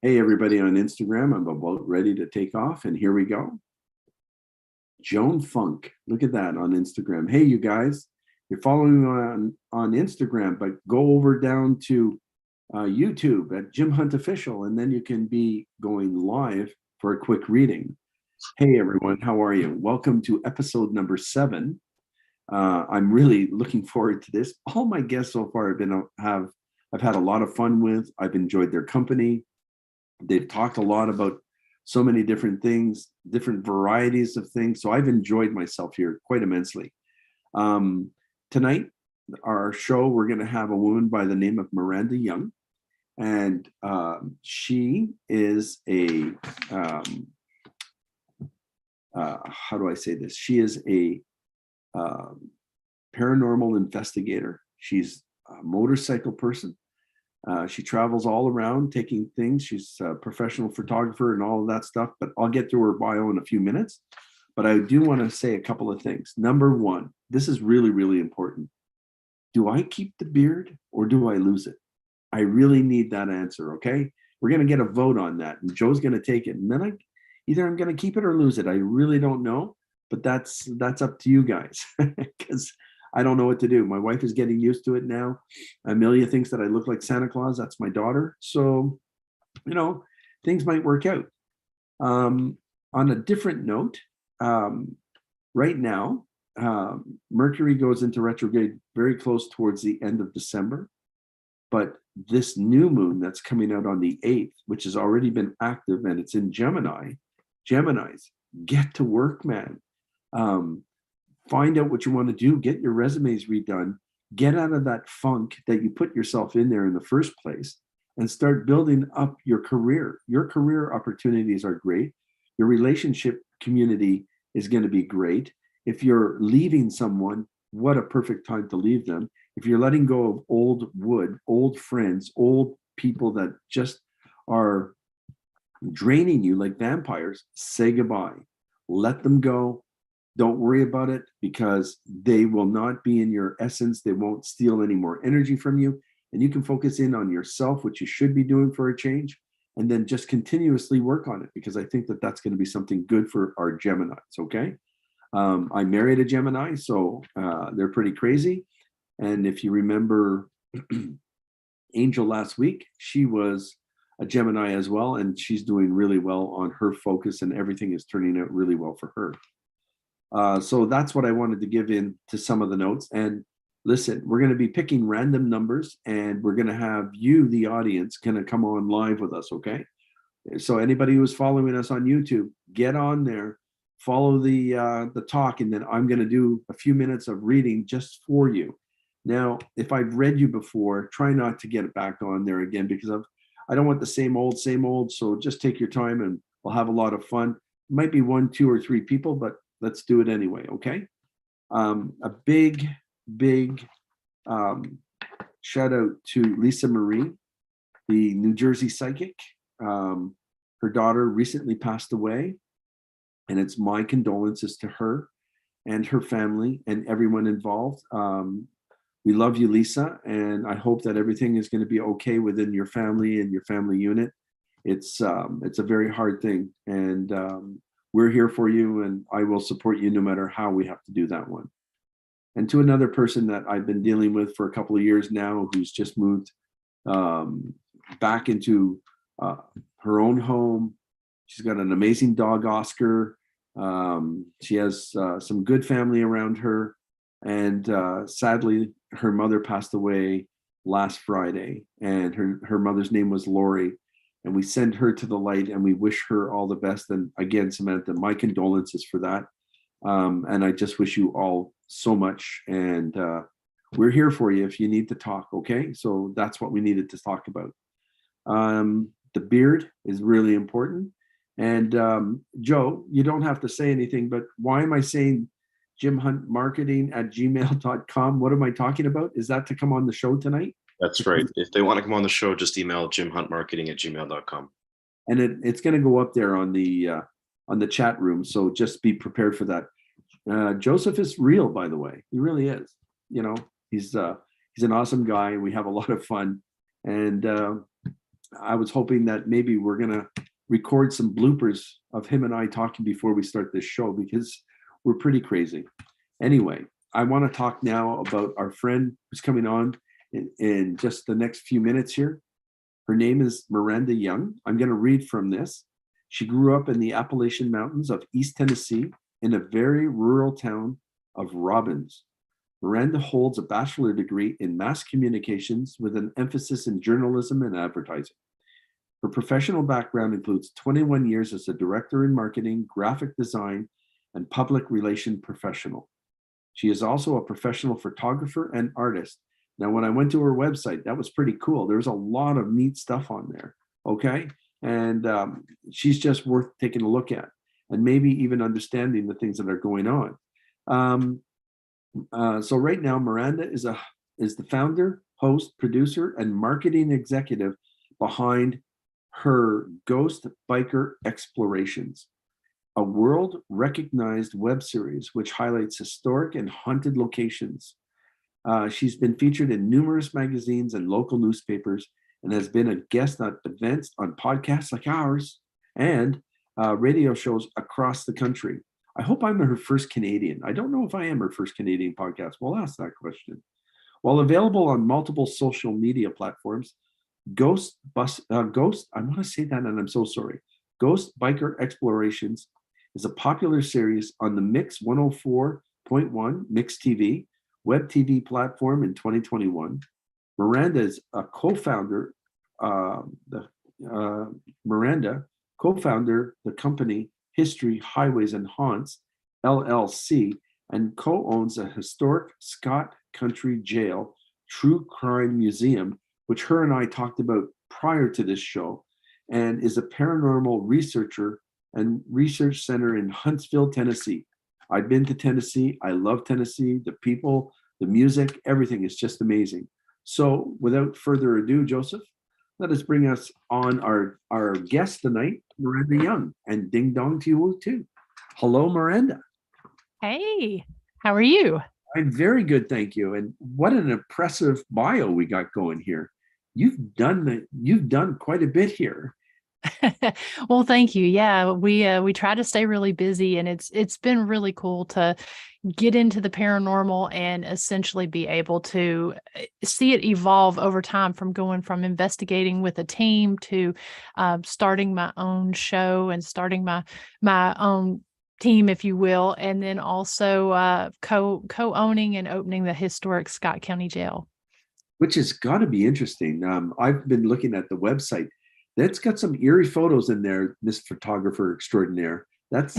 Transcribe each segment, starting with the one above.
Hey, everybody on Instagram. I'm about ready to take off, and here we go. Joan Funk. Look at that on Instagram. Hey, you guys, you're following me on Instagram, but go over down to YouTube at Jim Hunt Official, and then you can be going live for a quick reading. Hey, everyone, how are you? Welcome to episode number 7. I'm really looking forward to this. All my guests so far I've had a lot of fun with. I've enjoyed their company. They've talked a lot about so many different things, different varieties of things. So I've enjoyed myself here quite immensely. Tonight, our show, we're going to have a woman by the name of Miranda Young. And she is a, how do I say this? She is a paranormal investigator. She's a motorcycle person. She travels all around taking things. She's a professional photographer and all of that stuff, but I'll get to her bio in a few minutes. But I do want to say a couple of things. Number one, this is really, really important. Do I keep the beard or do I lose it? I really need that answer, okay? We're going to get a vote on that, and Joe's going to take it. And then either I'm going to keep it or lose it. I really don't know, but that's up to you guys because I don't know what to do. My wife is getting used to it now. Amelia thinks that I look like Santa Claus. That's my daughter. So, things might work out. On a different note, right now, Mercury goes into retrograde very close towards the end of December. But this new moon that's coming out on the 8th, which has already been active and it's in Gemini, Geminis, get to work, man. Find out what you want to do, get your resumes redone, get out of that funk that you put yourself in there in the first place, and start building up your career. Your career opportunities are great. Your relationship community is going to be great. If you're leaving someone, what a perfect time to leave them. If you're letting go of old wood, old friends, old people that just are draining you like vampires, say goodbye. Let them go. Don't worry about it because they will not be in your essence. They won't steal any more energy from you. And you can focus in on yourself, which you should be doing for a change, and then just continuously work on it because I think that that's going to be something good for our Geminis, okay? I married a Gemini, so they're pretty crazy. And if you remember Angel last week, she was a Gemini as well, and she's doing really well on her focus, and everything is turning out really well for her. So that's what I wanted to give in to some of the notes. And listen, we're going to be picking random numbers, and we're going to have you, the audience, going to come on live with us, okay? So anybody who's following us on YouTube, get on there, follow the talk, and then I'm going to do a few minutes of reading just for you. Now, if I've read you before, try not to get it back on there again because I don't want the same old. So just take your time and we'll have a lot of fun. It might be 1, 2, or 3 people, but let's do it anyway, okay? A big shout out to Lisa Marie, the New Jersey psychic. Her daughter recently passed away, and it's my condolences to her and her family and everyone involved. We love you, Lisa, and I hope that everything is going to be okay within your family and your family unit. It's a very hard thing, and we're here for you, and I will support you no matter how we have to do that one. And to another person that I've been dealing with for a couple of years now, who's just moved back into her own home. She's got an amazing dog, Oscar. She has some good family around her. And sadly, her mother passed away last Friday, and her mother's name was Lori. And we send her to the light, and we wish her all the best. And again, Samantha, my condolences for that. And I just wish you all so much. And we're here for you if you need to talk, okay? So that's what we needed to talk about. The beard is really important. And Joe, you don't have to say anything, but why am I saying jimhuntmarketing@gmail.com? What am I talking about? Is that to come on the show tonight? That's right. If they want to come on the show, just email jimhuntmarketing@gmail.com. And it's going to go up there on the chat room. So just be prepared for that. Joseph is real, by the way. He really is. He's an awesome guy. We have a lot of fun. And I was hoping that maybe we're going to record some bloopers of him and I talking before we start this show, because we're pretty crazy. Anyway, I want to talk now about our friend who's coming on in just the next few minutes here. Her name is Miranda Young. I'm going to read from this. She grew up in the Appalachian Mountains of East Tennessee in a very rural town of Robbins. Miranda holds a bachelor degree in mass communications with an emphasis in journalism and advertising. Her professional background includes 21 years as a director in marketing, graphic design, and public relation professional. She is also a professional photographer and artist. Now, when I went to her website, that was pretty cool. There's a lot of neat stuff on there, okay? And she's just worth taking a look at and maybe even understanding the things that are going on. So right now, Miranda is the founder, host, producer, and marketing executive behind her Ghost Biker Explorations, a world-recognized web series which highlights historic and haunted locations. She's been featured in numerous magazines and local newspapers and has been a guest at events on podcasts like ours and radio shows across the country. I hope I'm her first Canadian. I don't know if I am her first Canadian podcast. We'll ask that question. While available on multiple social media platforms, I want to say that and I'm so sorry. Ghost Biker Explorations is a popular series on the Mix 104.1 Mix TV web TV platform in 2021. Miranda is a co-founder. Miranda co-founder the company History, Highways and Haunts, LLC, and co-owns a historic Scott Country Jail true crime museum, which her and I talked about prior to this show, and is a paranormal researcher and research center in Huntsville, Tennessee. I've been to Tennessee. I love Tennessee. The people, the music, everything is just amazing. So without further ado, Joseph, let us bring us on our guest tonight, Miranda Young, and ding dong to you too. Hello, Miranda. Hey, how are you? I'm very good, thank you. And what an impressive bio we got going here. You've done quite a bit here. Well, thank you. Yeah, we try to stay really busy, and it's been really cool to get into the paranormal and essentially be able to see it evolve over time, from going from investigating with a team to starting my own show and starting my own team, if you will, and then also co-owning and opening the historic Scott County Jail. Which has got to be interesting. I've been looking at the website. That's got some eerie photos in there, Miss Photographer Extraordinaire. That's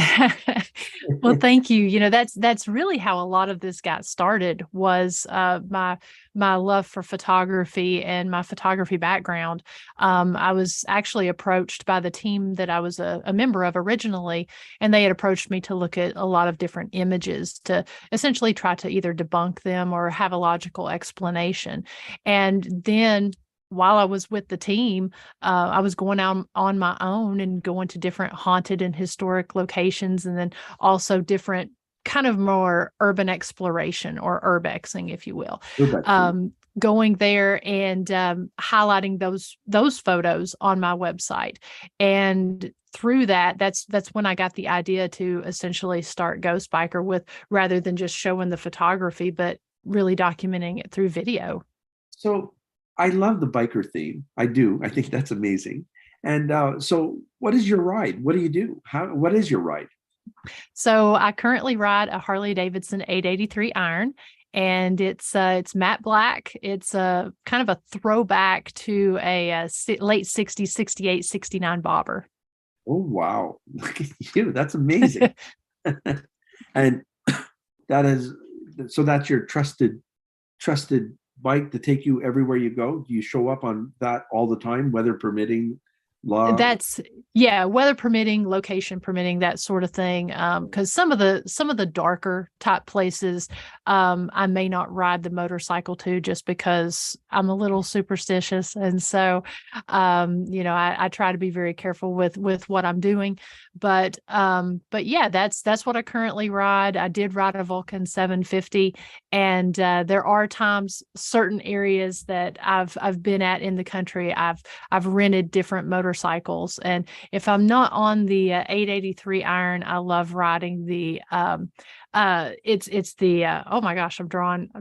well, thank you. You know, that's really how a lot of this got started, was my love for photography and my photography background. I was actually approached by the team that I was a member of originally, and they had approached me to look at a lot of different images to essentially try to either debunk them or have a logical explanation. And then while I was with the team, I was going out on my own and going to different haunted and historic locations, and then also different kind of more urban exploration or urbexing, if you will. Going there and highlighting those photos on my website. And through that's when I got the idea to essentially start Ghost Biker, with rather than just showing the photography, but really documenting it through video. So I love the biker theme. I do. I think that's amazing. And so what is your ride? What do you do? What is your ride? So I currently ride a Harley Davidson 883 Iron, and it's matte black. It's a kind of a throwback to a late 60s, 68, 69 bobber. Oh, wow. Look at you. That's amazing. And that's your trusted bike to take you everywhere you go. Do you show up on that all the time, weather permitting, That's weather permitting, location permitting, that sort of thing. Because some of the darker type places, I may not ride the motorcycle to, just because I'm a little superstitious, and so, I try to be very careful with what I'm doing. But yeah, that's what I currently ride. I did ride a Vulcan 750, and there are times, certain areas that I've been at in the country, I've rented different motorcycles, and if I'm not on the 883 iron, I love riding the it's the oh my gosh, I'm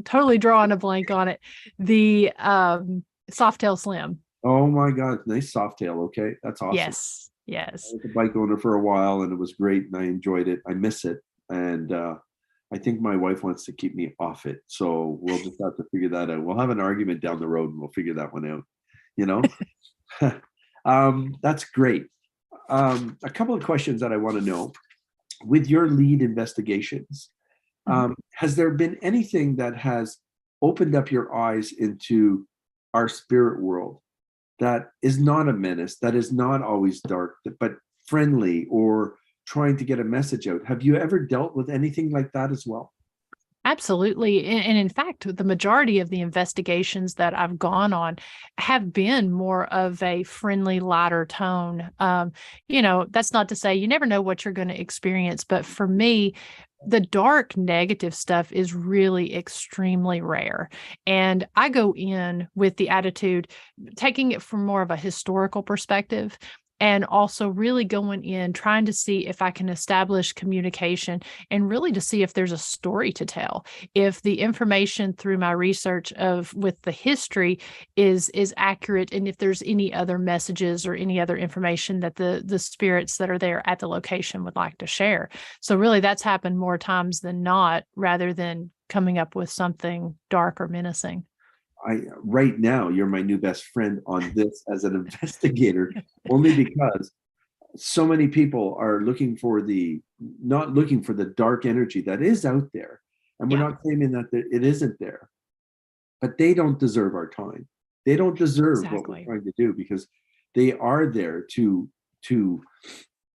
totally drawing a blank on it. The Softail Slim. Oh my God, nice Softail. Okay, that's awesome. Yes. I was a bike owner for a while, and it was great, and I enjoyed it. I miss it, and I think my wife wants to keep me off it, so we'll just have to figure that out. We'll have an argument down the road, and we'll figure that one out. You know, that's great. A couple of questions that I want to know. With your lead investigations, has there been anything that has opened up your eyes into our spirit world that is not a menace, that is not always dark, but friendly, or trying to get a message out? Have you ever dealt with anything like that as well? Absolutely. And in fact, the majority of the investigations that I've gone on have been more of a friendly, lighter tone. That's not to say you never know what you're going to experience, but for me, the dark negative stuff is really extremely rare. And I go in with the attitude, taking it from more of a historical perspective, and also really going in, trying to see if I can establish communication, and really to see if there's a story to tell. If the information through my research with the history is accurate, and if there's any other messages or any other information that the spirits that are there at the location would like to share. So really, that's happened more times than not, rather than coming up with something dark or menacing. Right now, you're my new best friend on this as an investigator, only because so many people are not looking for the dark energy that is out there. And we're not claiming that it isn't there, but they don't deserve our time. They don't deserve what we're trying to do, because they are there to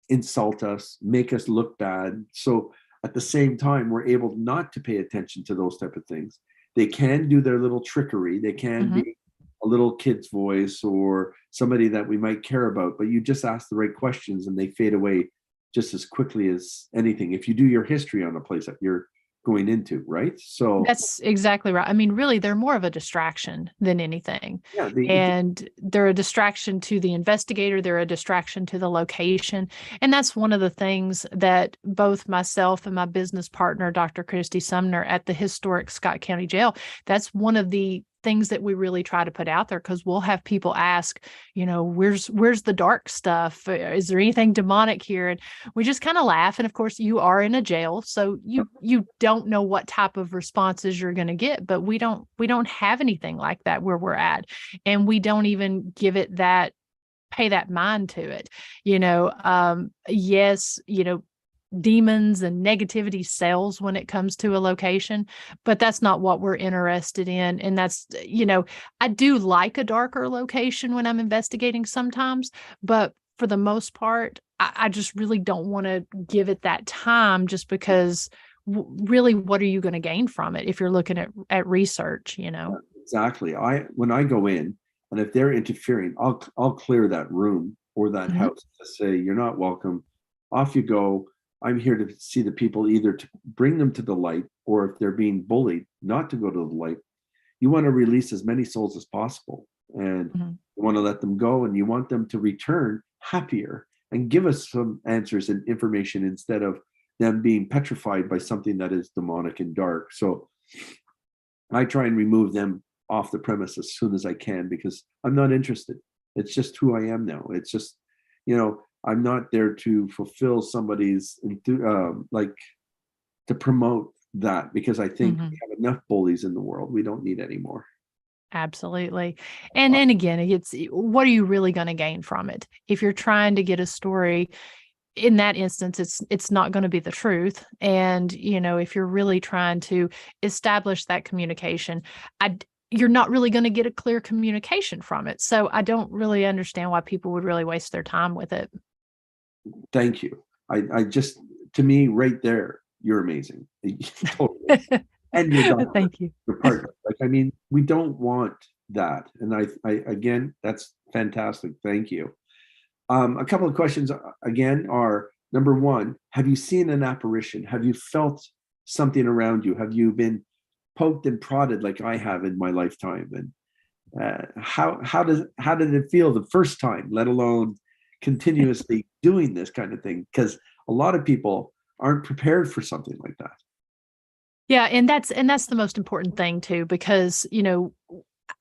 insult us, make us look bad. So at the same time, we're able not to pay attention to those type of things. They can do their little trickery. They can be a little kid's voice or somebody that we might care about, but you just ask the right questions and they fade away just as quickly as anything. If you do your history on a place that you're going into, right? So that's exactly right. I mean, really, they're more of a distraction than anything. Yeah, and they're a distraction to the investigator. They're a distraction to the location. And that's one of the things that both myself and my business partner, Dr. Christy Sumner, at the historic Scott County Jail, that's one of the things that we really try to put out there, because we'll have people ask, where's the dark stuff? Is there anything demonic here? And we just kind of laugh. And of course, you are in a jail, so you don't know what type of responses you're going to get, but we don't have anything like that where we're at, and we don't even give it pay that mind to it. Yes, demons and negativity sells when it comes to a location, but that's not what we're interested in. And that's, I do like a darker location when I'm investigating sometimes, but for the most part, I just really don't want to give it that time, just because really, what are you going to gain from it if you're looking at research, Exactly. When I go in, and if they're interfering, I'll clear that room or that house to say, you're not welcome. Off you go. I'm here to see the people, either to bring them to the light, or if they're being bullied, not to go to the light. You want to release as many souls as possible, and you want to let them go, and you want them to return happier and give us some answers and information, instead of them being petrified by something that is demonic and dark. So I try and remove them off the premise as soon as I can, because I'm not interested. It's just who I am now. It's just, I'm not there to fulfill somebody's to promote that, because I think we have enough bullies in the world. We don't need any more. Absolutely. And then again, it's, what are you really going to gain from it? If you're trying to get a story, in that instance, it's not going to be the truth. And, if you're really trying to establish that communication, you're not really going to get a clear communication from it. So I don't really understand why people would really waste their time with it. Thank you. I just, to me, right there, you're amazing. Totally. And your doctor, Thank you. your partner. Like, I mean, we don't want that. And I again, that's fantastic. Thank you. A couple of questions again are, number one, have you seen an apparition? Have you felt something around you? Have you been poked and prodded like I have in my lifetime? And how did it feel the first time, let alone continuously doing this kind of thing? Because a lot of people aren't prepared for something like that. Yeah, and that's the most important thing too, because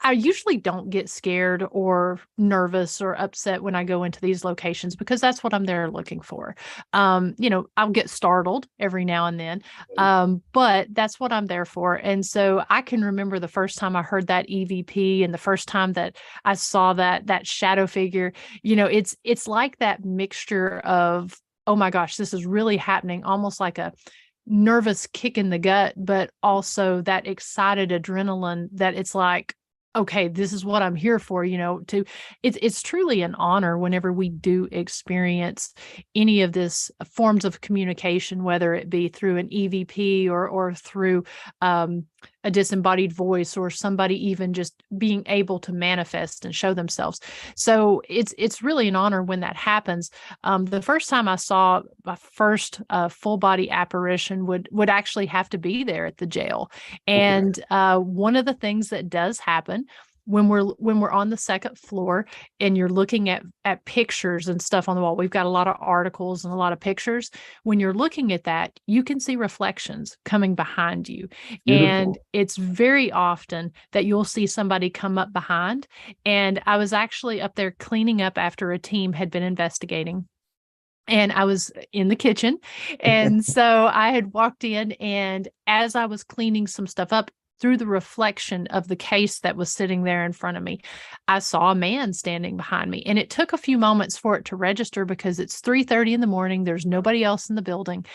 I usually don't get scared or nervous or upset when I go into these locations, because that's what I'm there looking for. I'll get startled every now and then, but that's what I'm there for. And so I can remember the first time I heard that EVP and the first time that I saw that shadow figure. It's like that mixture of, oh my gosh, this is really happening, almost like a nervous kick in the gut, but also that excited adrenaline that it's like, okay, this is what I'm here for, it's truly an honor whenever we do experience any of this forms of communication, whether it be through an EVP or through a disembodied voice, or somebody even just being able to manifest and show themselves. So it's really an honor when that happens. The first time I saw my first full body apparition would actually have to be there at the jail. And one of the things that does happen when we're on the second floor and you're looking at pictures and stuff on the wall, we've got a lot of articles and a lot of pictures. When you're looking at that, you can see reflections coming behind you. Beautiful. And it's very often that you'll see somebody come up behind. And I was actually up there cleaning up after a team had been investigating. And I was in the kitchen. And so I had walked in, and as I was cleaning some stuff up, through the reflection of the case that was sitting there in front of me, I saw a man standing behind me. And it took a few moments for it to register, because it's 3:30 in the morning. There's nobody else in the building.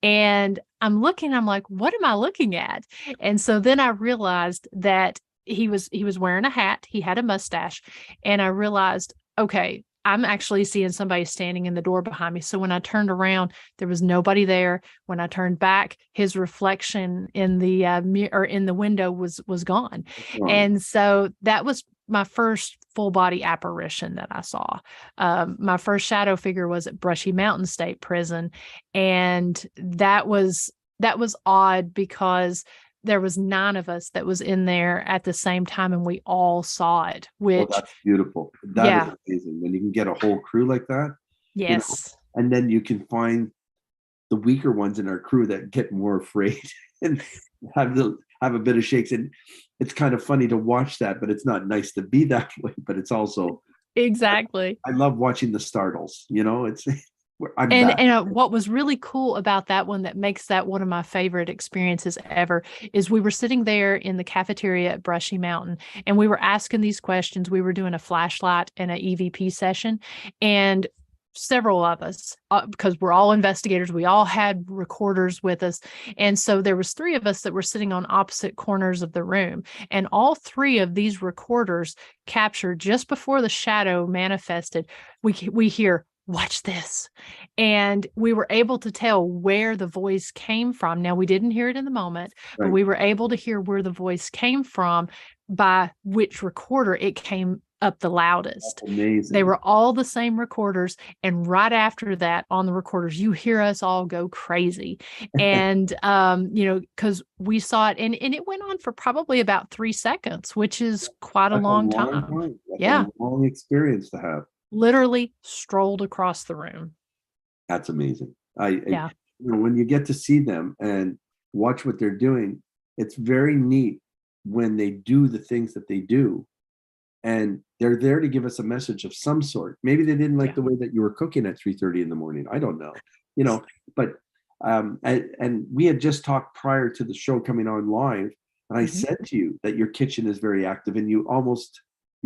And I'm like, what am I looking at? And so then I realized that he was wearing a hat. He had a mustache. And I realized, okay, I'm actually seeing somebody standing in the door behind me. So when I turned around, there was nobody there. When I turned back, his reflection in the mirror, in the window, was gone. Wow. And so that was my first full body apparition that I saw. My first shadow figure was at Brushy Mountain State Prison, and that was odd, because there was 9 of us that was in there at the same time, and we all saw it, which that's beautiful. That is amazing when you can get a whole crew like that. Yes. And then you can find the weaker ones in our crew that get more afraid and have a bit of shakes. And it's kind of funny to watch that, but it's not nice to be that way. But it's also exactly. I love watching the startles. It's what was really cool about that one, that makes that one of my favorite experiences ever, is we were sitting there in the cafeteria at Brushy Mountain, and we were asking these questions. We were doing a flashlight and an EVP session, and several of us, because we're all investigators, we all had recorders with us. And so there was 3 of us that were sitting on opposite corners of the room. And all 3 of these recorders captured, just before the shadow manifested, we hear, "Watch this." And we were able to tell where the voice came from. Now, we didn't hear it in the moment, but we were able to hear where the voice came from, by which recorder it came up the loudest. That's amazing. They were all the same recorders. And right after that, on the recorders, you hear us all go crazy. And, because we saw it, and it went on for probably about 3 seconds, which is quite a long time. That's a long experience to have. Literally strolled across the room. That's amazing. When you get to see them and watch what they're doing, it's very neat when they do the things that they do, and they're there to give us a message of some sort. Maybe they didn't like the way that you were cooking at 3:30 in the morning. I don't know, but and we had just talked prior to the show coming on live, and I said to you that your kitchen is very active, and you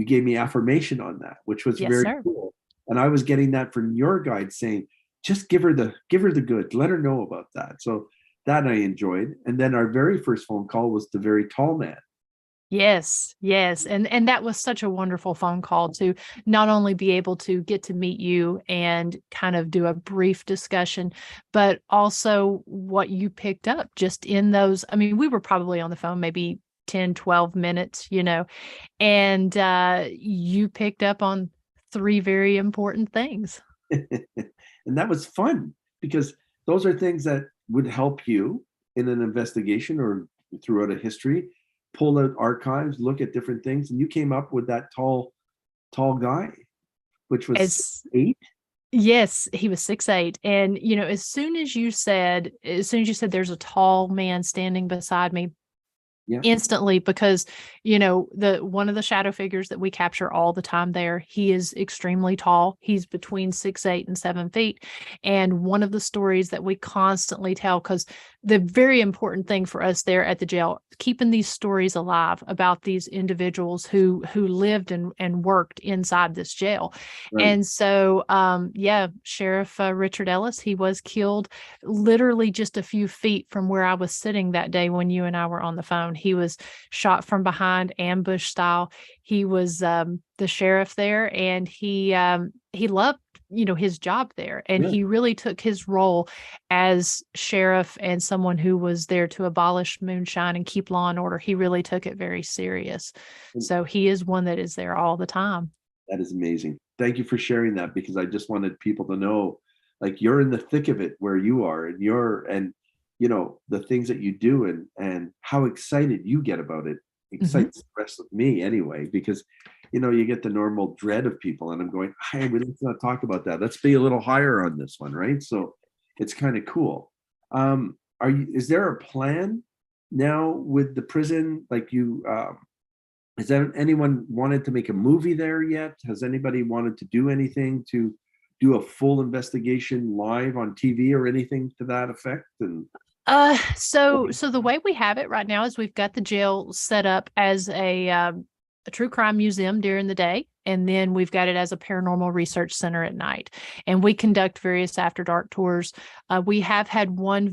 gave me affirmation on that, which was very cool. And I was getting that from your guide, saying, just give her the good, let her know about that. So that I enjoyed. And then our very first phone call was the very tall man. Yes, yes. And that was such a wonderful phone call to not only be able to get to meet you and kind of do a brief discussion, but also what you picked up just in those. I mean, we were probably on the phone maybe 10, 12 minutes, and you picked up on three very important things. And that was fun because those are things that would help you in an investigation or throughout a history, pull out archives, look at different things. And you came up with that tall guy, which was As 8. Yes, he was 6'8". And as soon as you said there's a tall man standing beside me, Yeah. instantly, because the one of the shadow figures that we capture all the time there, he is extremely tall. He's between 6'8" and 7 feet. And one of the stories that we constantly tell, because the very important thing for us there at the jail, keeping these stories alive about these individuals who lived and worked inside this jail. Right. And so Sheriff Richard Ellis, he was killed literally just a few feet from where I was sitting that day when you and I were on the phone. He was shot from behind, ambush style. He was the sheriff there, and he loved his job there, and Yeah. he really took his role as sheriff and someone who was there to abolish moonshine and keep law and order. He really took it very serious. So he is one that is there all the time. That is amazing. Thank you for sharing that because I just wanted people to know, like, you're in the thick of it where you are, and the things that you do, and how excited you get about it excites the rest of me anyway, because you get the normal dread of people, and I'm going, hey, let's not talk about that. Let's be a little higher on this one, right? So it's kind of cool. Is there a plan now with the prison? Like has anyone wanted to make a movie there yet? Has anybody wanted to do anything to do a full investigation live on TV or anything to that effect? And So the way we have it right now is we've got the jail set up as a true crime museum during the day, and then we've got it as a paranormal research center at night. And we conduct various after dark tours. We have had one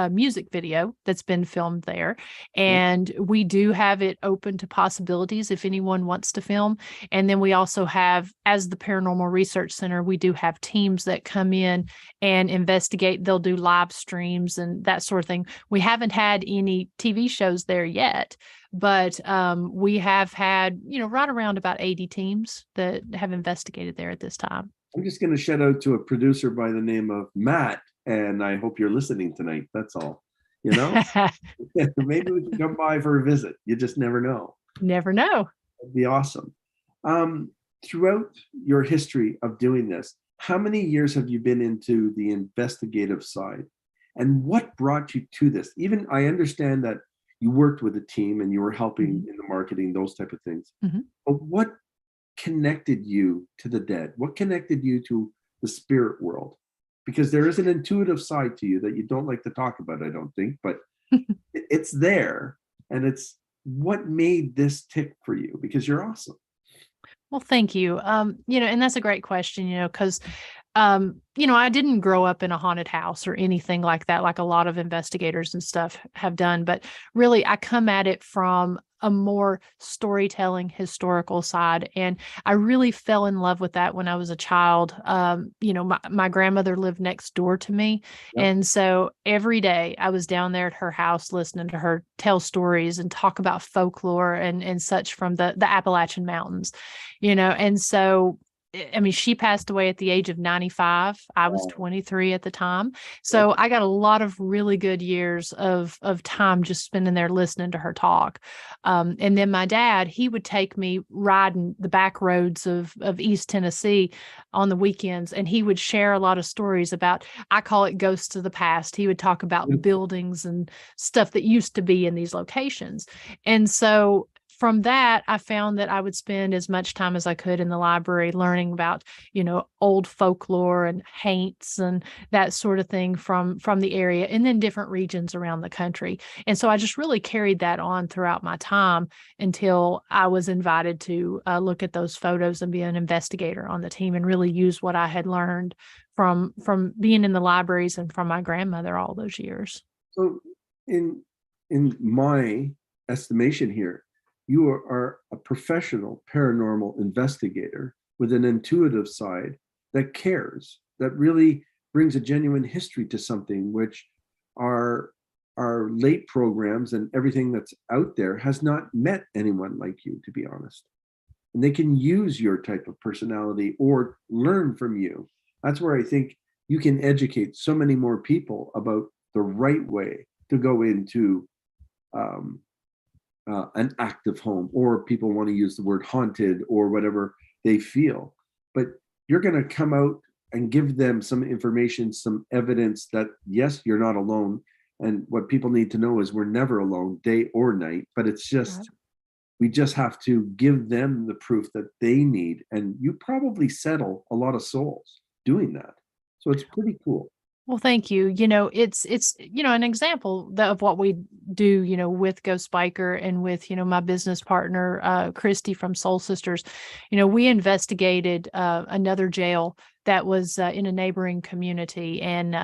music video that's been filmed there, and we do have it open to possibilities if anyone wants to film. And then we also have, as the paranormal research center, we do have teams that come in and investigate. They'll do live streams and that sort of thing. We haven't had any TV shows there yet, but we have had, right around about 80 teams that have investigated there at this time. I'm just going to shout out to a producer by the name of Matt, and I hope you're listening tonight. That's all. Maybe we can come by for a visit. You just never know. Never know. That'd be awesome. Throughout your history of doing this, how many years have you been into the investigative side? And what brought you to this? Even I understand that you worked with a team and you were helping in the marketing, those type of things. But what connected you to the dead? What connected you to the spirit world? Because there is an intuitive side to you that you don't like to talk about, I don't think, but it's there. And it's what made this tick for you, because you're awesome. Well, thank you. And that's a great question, because I didn't grow up in a haunted house or anything like that, like a lot of investigators and stuff have done. But really, I come at it from a more storytelling, historical side. And I really fell in love with that when I was a child. My grandmother lived next door to me. Yep. And so every day I was down there at her house listening to her tell stories and talk about folklore and such from the Appalachian Mountains, and so I mean, she passed away at the age of 95. I was 23 at the time. So I got a lot of really good years of time just spending there listening to her talk. And then my dad, he would take me riding the back roads of East Tennessee on the weekends. And he would share a lot of stories about, I call it ghosts of the past. He would talk about buildings and stuff that used to be in these locations. And so from that, I found that I would spend as much time as I could in the library learning about, old folklore and haints and that sort of thing from the area, and then different regions around the country. And so I just really carried that on throughout my time until I was invited to look at those photos and be an investigator on the team and really use what I had learned from being in the libraries and from my grandmother all those years. So in my estimation here, you are a professional paranormal investigator with an intuitive side that cares, that really brings a genuine history to something, which our late programs and everything that's out there has not met anyone like you, to be honest. And they can use your type of personality or learn from you. That's where I think you can educate so many more people about the right way to go into um, an active home, or people want to use the word haunted or whatever they feel. But you're going to come out and give them some information, some evidence that, yes, you're not alone. And what people need to know is we're never alone, day or night, but it's just, we just have to give them the proof that they need. And you probably settle a lot of souls doing that. So it's pretty cool. Well, thank you. It's an example of what we do, with Ghost Biker and with, my business partner, Christy from Soul Sisters. We investigated another jail that was in a neighboring community, and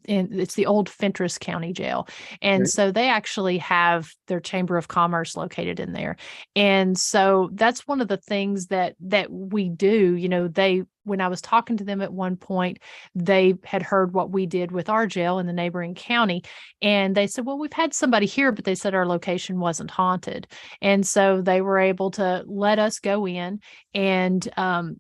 it's the old Fentress County Jail. And Okay. so they actually have their Chamber of Commerce located in there. And so that's one of the things that we do. When I was talking to them at one point, they had heard what we did with our jail in the neighboring county. And they said, well, we've had somebody here, but they said our location wasn't haunted. And so they were able to let us go in and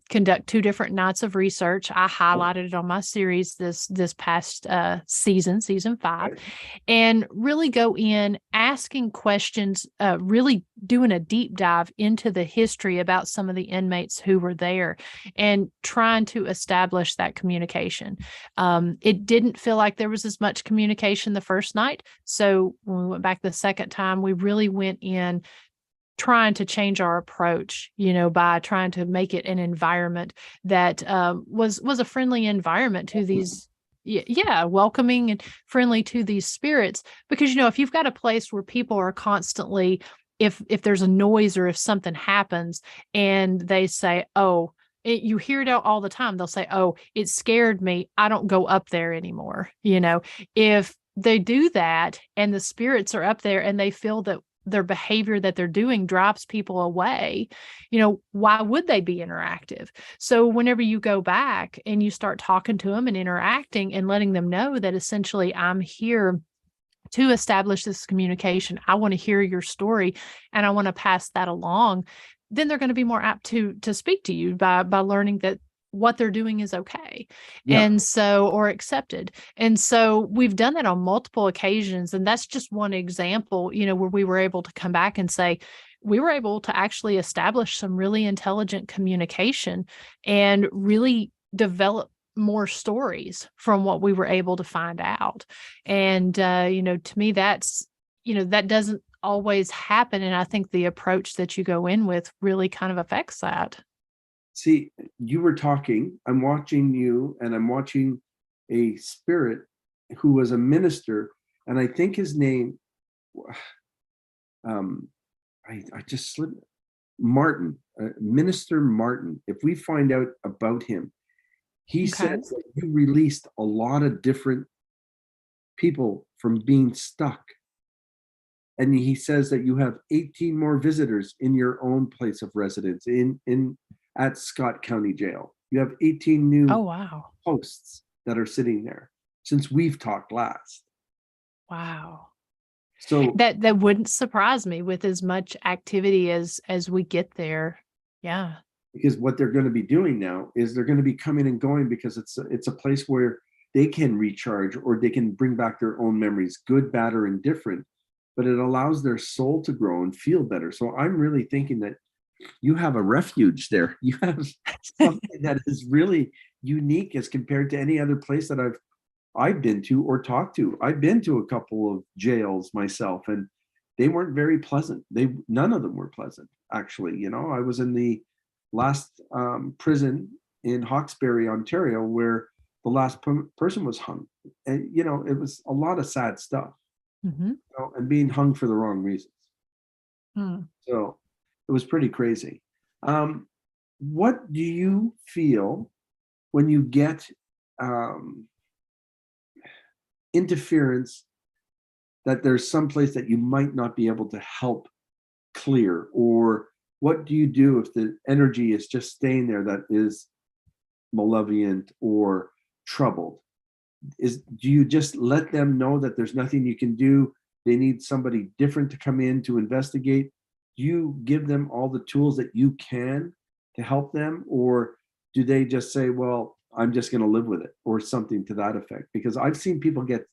conduct 2 different nights of research. I highlighted it on my series this past season 5, and really go in asking questions, really doing a deep dive into the history about some of the inmates who were there, and trying to establish that communication. It didn't feel like there was as much communication the first night. So when we went back the second time, we really went in trying to change our approach, by trying to make it an environment that was a friendly environment to these. Yeah, welcoming and friendly to these spirits. Because, if you've got a place where people are constantly, if there's a noise or if something happens and they say, oh, you hear it out all the time, they'll say, oh, it scared me, I don't go up there anymore. If they do that and the spirits are up there and they feel that their behavior that they're doing drives people away, why would they be interactive? So whenever you go back and you start talking to them and interacting and letting them know that essentially I'm here to establish this communication, I want to hear your story and I want to pass that along, then they're going to be more apt to speak to you by learning that what they're doing is okay. Yeah. And so, or accepted. And so we've done that on multiple occasions. And that's just one example, where we were able to come back and say, we were able to actually establish some really intelligent communication and really develop more stories from what we were able to find out. And, to me, that's, that doesn't always happen. And I think the approach that you go in with really kind of affects that. See, you were talking, I'm watching you, and I'm watching a spirit who was a minister, and I think his name, I just slipped, Martin, Minister Martin. If we find out about him, he said that you released a lot of different people from being stuck. And he says that you have 18 more visitors in your own place of residence at Scott County Jail. You have 18 new hosts that are sitting there since we've talked last. Wow. So that wouldn't surprise me with as much activity as we get there. Yeah. Because what they're going to be doing now is they're going to be coming and going, because it's a place where they can recharge or they can bring back their own memories, good, bad, or indifferent, but it allows their soul to grow and feel better. So I'm really thinking that you have a refuge there. You have something that is really unique as compared to any other place that I've been to or talked to. I've been to a couple of jails myself, and they weren't very pleasant. None of them were pleasant, actually. I was in the last prison in Hawkesbury, Ontario, where the last person was hung, and it was a lot of sad stuff, Mm-hmm. and being hung for the wrong reasons. Hmm. So it was pretty crazy. What do you feel when you get interference, that there's some place that you might not be able to help clear? Or what do you do if the energy is just staying there that is malevolent or troubled? Do you just let them know that there's nothing you can do? They need somebody different to come in to investigate. Do you give them all the tools that you can to help them? Or do they just say, well, I'm just going to live with it, or something to that effect? Because I've seen people get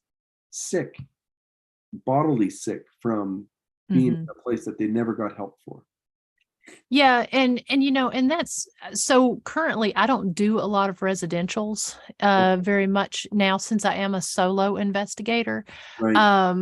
sick, bodily sick, from being in a place that they never got help for. Yeah. And that's so currently I don't do a lot of residentials very much now, since I am a solo investigator. Right.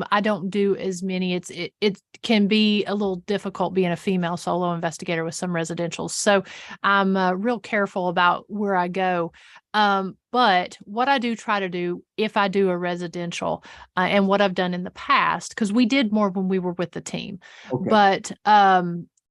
I don't do as many. It can be a little difficult being a female solo investigator with some residentials. So I'm real careful about where I go. But what I do try to do if I do a residential, and what I've done in the past, because we did more when we were with the team, but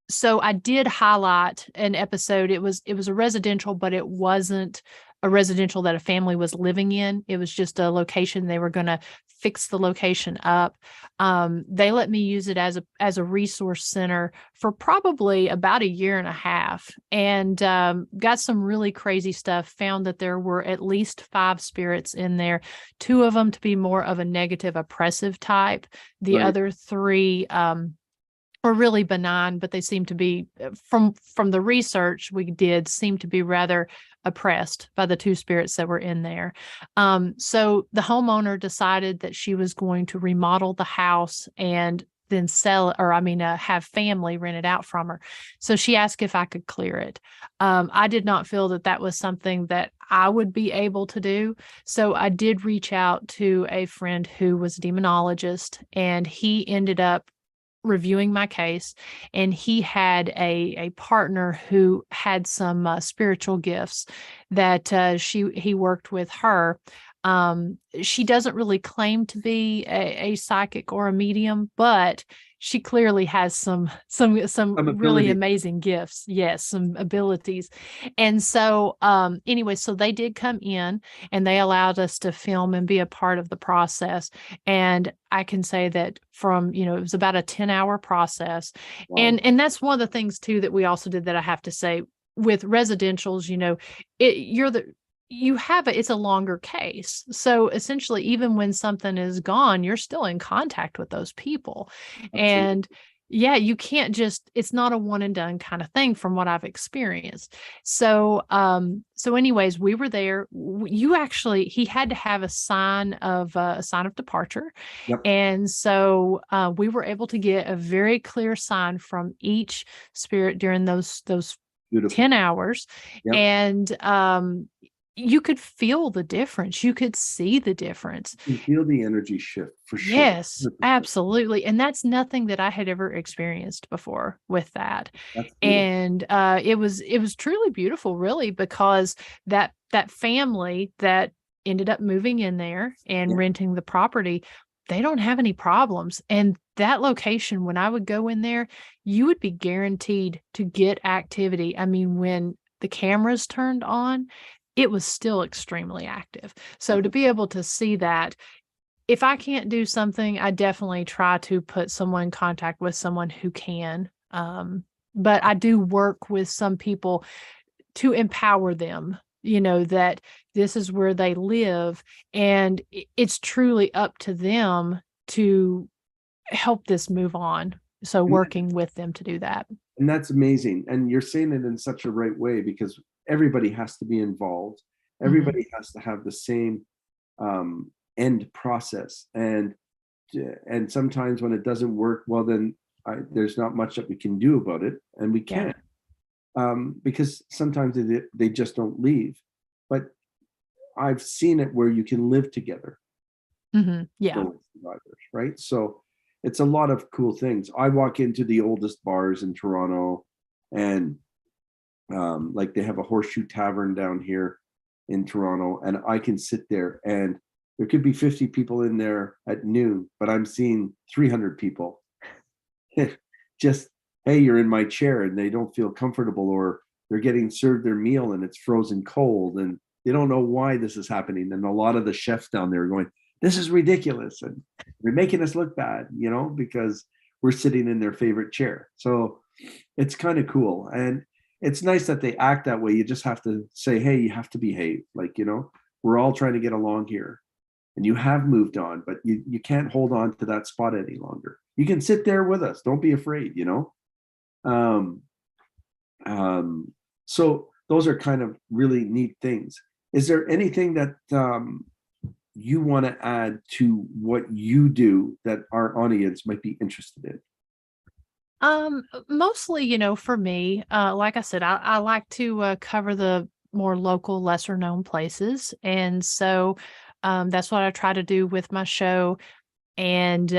so I did highlight an episode. It was a residential, but it wasn't a residential that a family was living in. It was just a location. They were going to fix the location up. They let me use it as a resource center for probably about a year and a half, and got some really crazy stuff. Found that there were at least 5 spirits in there, 2 of them to be more of a negative, oppressive type. The other 3 were really benign, but they seem to be, from the research we did, seem to be rather oppressed by the 2 spirits that were in there. So the homeowner decided that she was going to remodel the house and then sell it, or have family rent it out from her. So she asked if I could clear it. I did not feel that that was something that I would be able to do. So I did reach out to a friend who was a demonologist, and he ended up reviewing my case, and he had a partner who had some spiritual gifts that he worked with her. She doesn't really claim to be a psychic or a medium, but she clearly has some really amazing gifts. Yes, some abilities. And so anyway, so they did come in and they allowed us to film and be a part of the process. And I can say that from, it was about a 10-hour process. Wow. And that's one of the things too that we also did, that I have to say with residentials, it's a longer case. So essentially, even when something is gone, you're still in contact with those people. Absolutely. And yeah, you can't just, it's not a one and done kind of thing from what I've experienced. So, anyways, we were there. He had to have a sign of departure. Yep. And so, we were able to get a very clear sign from each spirit during those Beautiful. 10 hours. Yep. And, you could feel the difference. You could see the difference. You feel the energy shift for sure. Yes, 100%. Absolutely. And that's nothing that I had ever experienced before with that. And it was truly beautiful, really, because that family that ended up moving in there and renting the property, they don't have any problems. And that location, when I would go in there, you would be guaranteed to get activity. When the cameras turned on, it was still extremely active. So to be able to see that, if I can't do something, I definitely try to put someone in contact with someone who can. But I do work with some people to empower them, that this is where they live, and it's truly up to them to help this move on. So working with them to do that. And that's amazing. And you're saying it in such a right way, because everybody has to be involved. Everybody has to have the same end process. And sometimes when it doesn't work, well, then there's not much that we can do about it. And we can't, because sometimes they just don't leave. But I've seen it where you can live together. Yeah. Right. So it's a lot of cool things. I walk into the oldest bars in Toronto, and like they have a Horseshoe Tavern down here in Toronto, and I can sit there and there could be 50 people in there at noon, but I'm seeing 300 people. Just, hey, you're in my chair, and they don't feel comfortable, or they're getting served their meal and it's frozen cold, and they don't know why this is happening. And a lot of the chefs down there are going, this is ridiculous, and they're making us look bad, because we're sitting in their favorite chair. So it's kind of cool. And it's nice that they act that way. You just have to say, hey, you have to behave. Like, we're all trying to get along here. And you have moved on, but you can't hold on to that spot any longer. You can sit there with us. Don't be afraid, Um, so those are kind of really neat things. Is there anything that you want to add to what you do that our audience might be interested in? Mostly, for me, like I said, I like to cover the more local, lesser known places. And so that's what I try to do with my show. And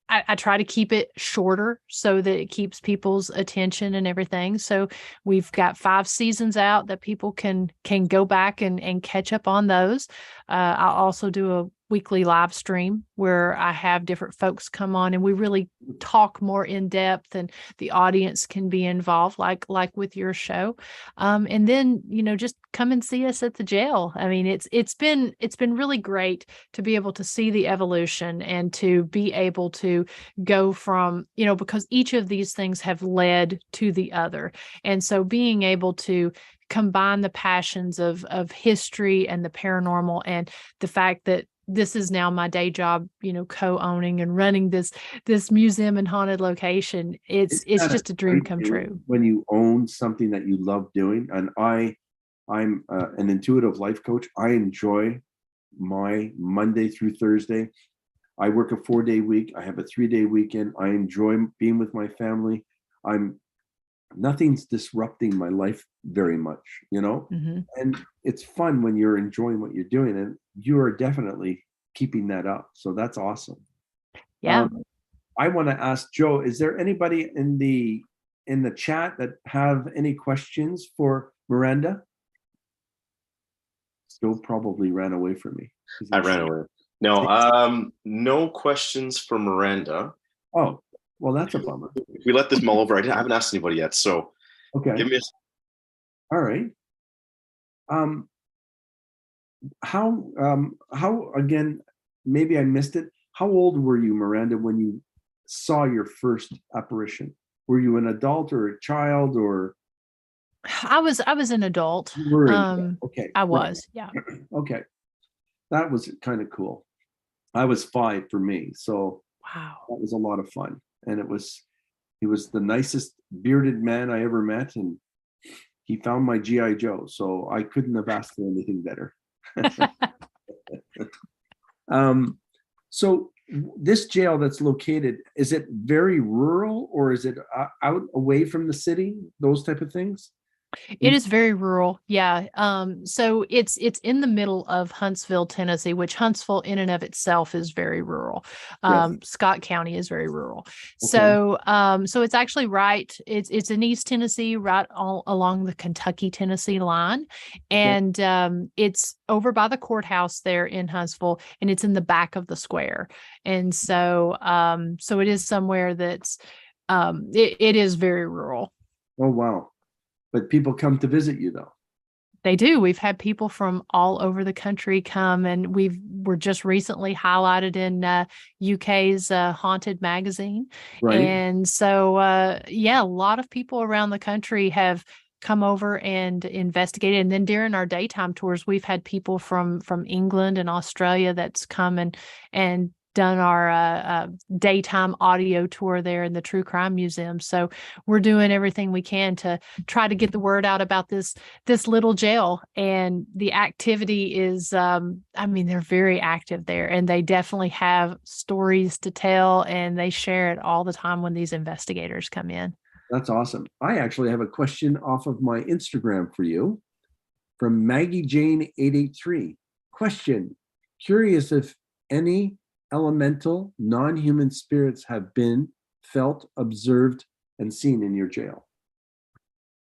I try to keep it shorter so that it keeps people's attention and everything. So we've got 5 seasons out that people can go back and catch up on those. I'll also do a weekly live stream where I have different folks come on and we really talk more in depth, and the audience can be involved like with your show. And then, just come and see us at the jail. I mean, it's been really great to be able to see the evolution and to be able to go from, because each of these things have led to the other. And so being able to combine the passions of history and the paranormal, and the fact that this is now my day job, co-owning and running this museum and haunted location. It's just a dream come true. When you own something that you love doing. And I'm an intuitive life coach. I enjoy my Monday through Thursday. I work a 4-day week. I have a 3-day weekend. I enjoy being with my family. Nothing's disrupting my life very much, Mm-hmm. and it's fun when you're enjoying what you're doing, and you are definitely keeping that up. So that's awesome. Yeah. I want to ask Joe, is there anybody in the chat that have any questions for Miranda? Joe probably ran away from me. I ran away. No, no questions for Miranda. Oh, well, that's a bummer. We let this mull over. I haven't asked anybody yet, so Okay. give me All right. How again, maybe I missed it. How old were you, Miranda, when you saw your first apparition? Were you an adult or a child, or? I was an adult. You were okay. I was, yeah. Okay. That was kind of cool. I was 5 for me, so Wow. that was a lot of fun. And he was the nicest bearded man I ever met, and he found my GI Joe, so I couldn't have asked for anything better. So this jail that's located, is it very rural, or is it out away from the city? Those type of things? It is very rural. Yeah. So it's in the middle of Huntsville, Tennessee, which Huntsville in and of itself is very rural. Yes. Scott County is very rural. Okay. So it's actually right. It's in East Tennessee, right all along the Kentucky-Tennessee line. And it's over by the courthouse there in Huntsville, and it's in the back of the square. And so so it is somewhere that's it is very rural. Oh, wow. But people come to visit you, though. They do. We've had people from all over the country come, and we're just recently highlighted in UK's Haunted magazine. Right. And so, a lot of people around the country have come over and investigated. And then during our daytime tours, we've had people from England and Australia that's come and done our daytime audio tour there in the True Crime Museum. So we're doing everything we can to try to get the word out about this little jail. And the activity is, they're very active there, and they definitely have stories to tell, and they share it all the time when these investigators come in. That's awesome. I actually have a question off of my Instagram for you from Maggie Jane 883. Question: curious if any elemental non-human spirits have been felt, observed, and seen in your jail.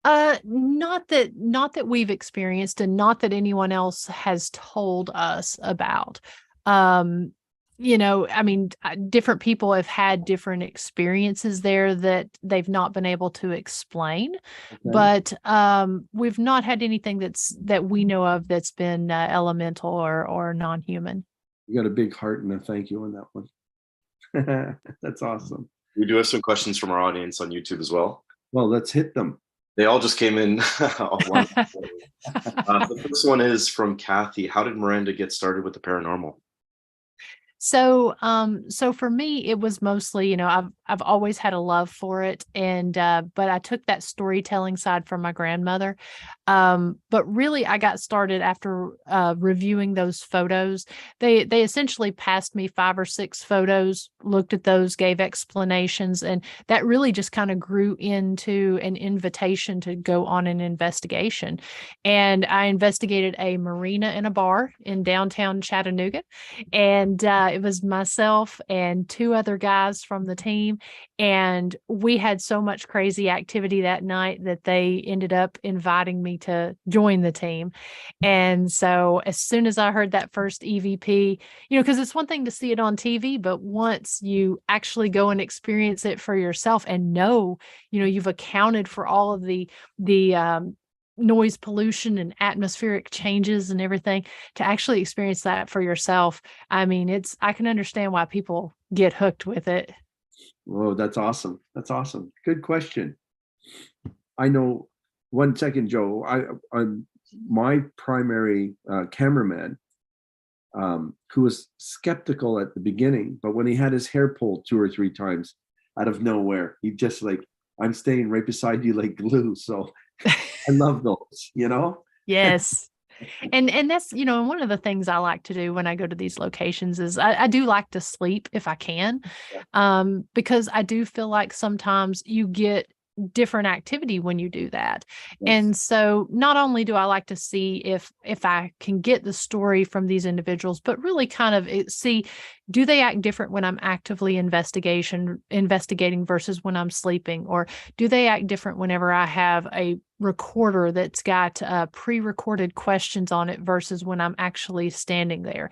Not that we've experienced, and not that anyone else has told us about. Different people have had different experiences there that they've not been able to explain. Okay. But we've not had anything that we know of that's been elemental or non-human. You got a big heart and a thank you on that one. That's awesome. We do have some questions from our audience on YouTube as well. Well, let's hit them. They all just came in. The first one is from Kathy. How did Miranda get started with the paranormal? So, so for me, it was mostly, I've always had a love for it, and but I took that storytelling side from my grandmother. But really, I got started after reviewing those photos. They essentially passed me 5 or 6 photos, looked at those, gave explanations, and that really just kind of grew into an invitation to go on an investigation. And I investigated a marina and a bar in downtown Chattanooga, and it was myself and 2 other guys from the team. And we had so much crazy activity that night that they ended up inviting me to join the team. And so as soon as I heard that first EVP, because it's one thing to see it on TV, but once you actually go and experience it for yourself and know, you've accounted for all of the noise pollution and atmospheric changes and everything, to actually experience that for yourself. I mean, I can understand why people get hooked with it. Whoa, that's awesome. That's awesome. Good question. I know. One second, Joe. I'm my primary cameraman, who was skeptical at the beginning, but when he had his hair pulled 2 or 3 times out of nowhere, he just like, I'm staying right beside you like glue. So I love those, Yes. And that's, one of the things I like to do when I go to these locations is I do like to sleep if I can, because I do feel like sometimes you get different activity when you do that. Yes. And so not only do I like to see if I can get the story from these individuals, but really kind of see, do they act different when I'm actively investigating versus when I'm sleeping? Or do they act different whenever I have a recorder that's got pre-recorded questions on it versus when I'm actually standing there?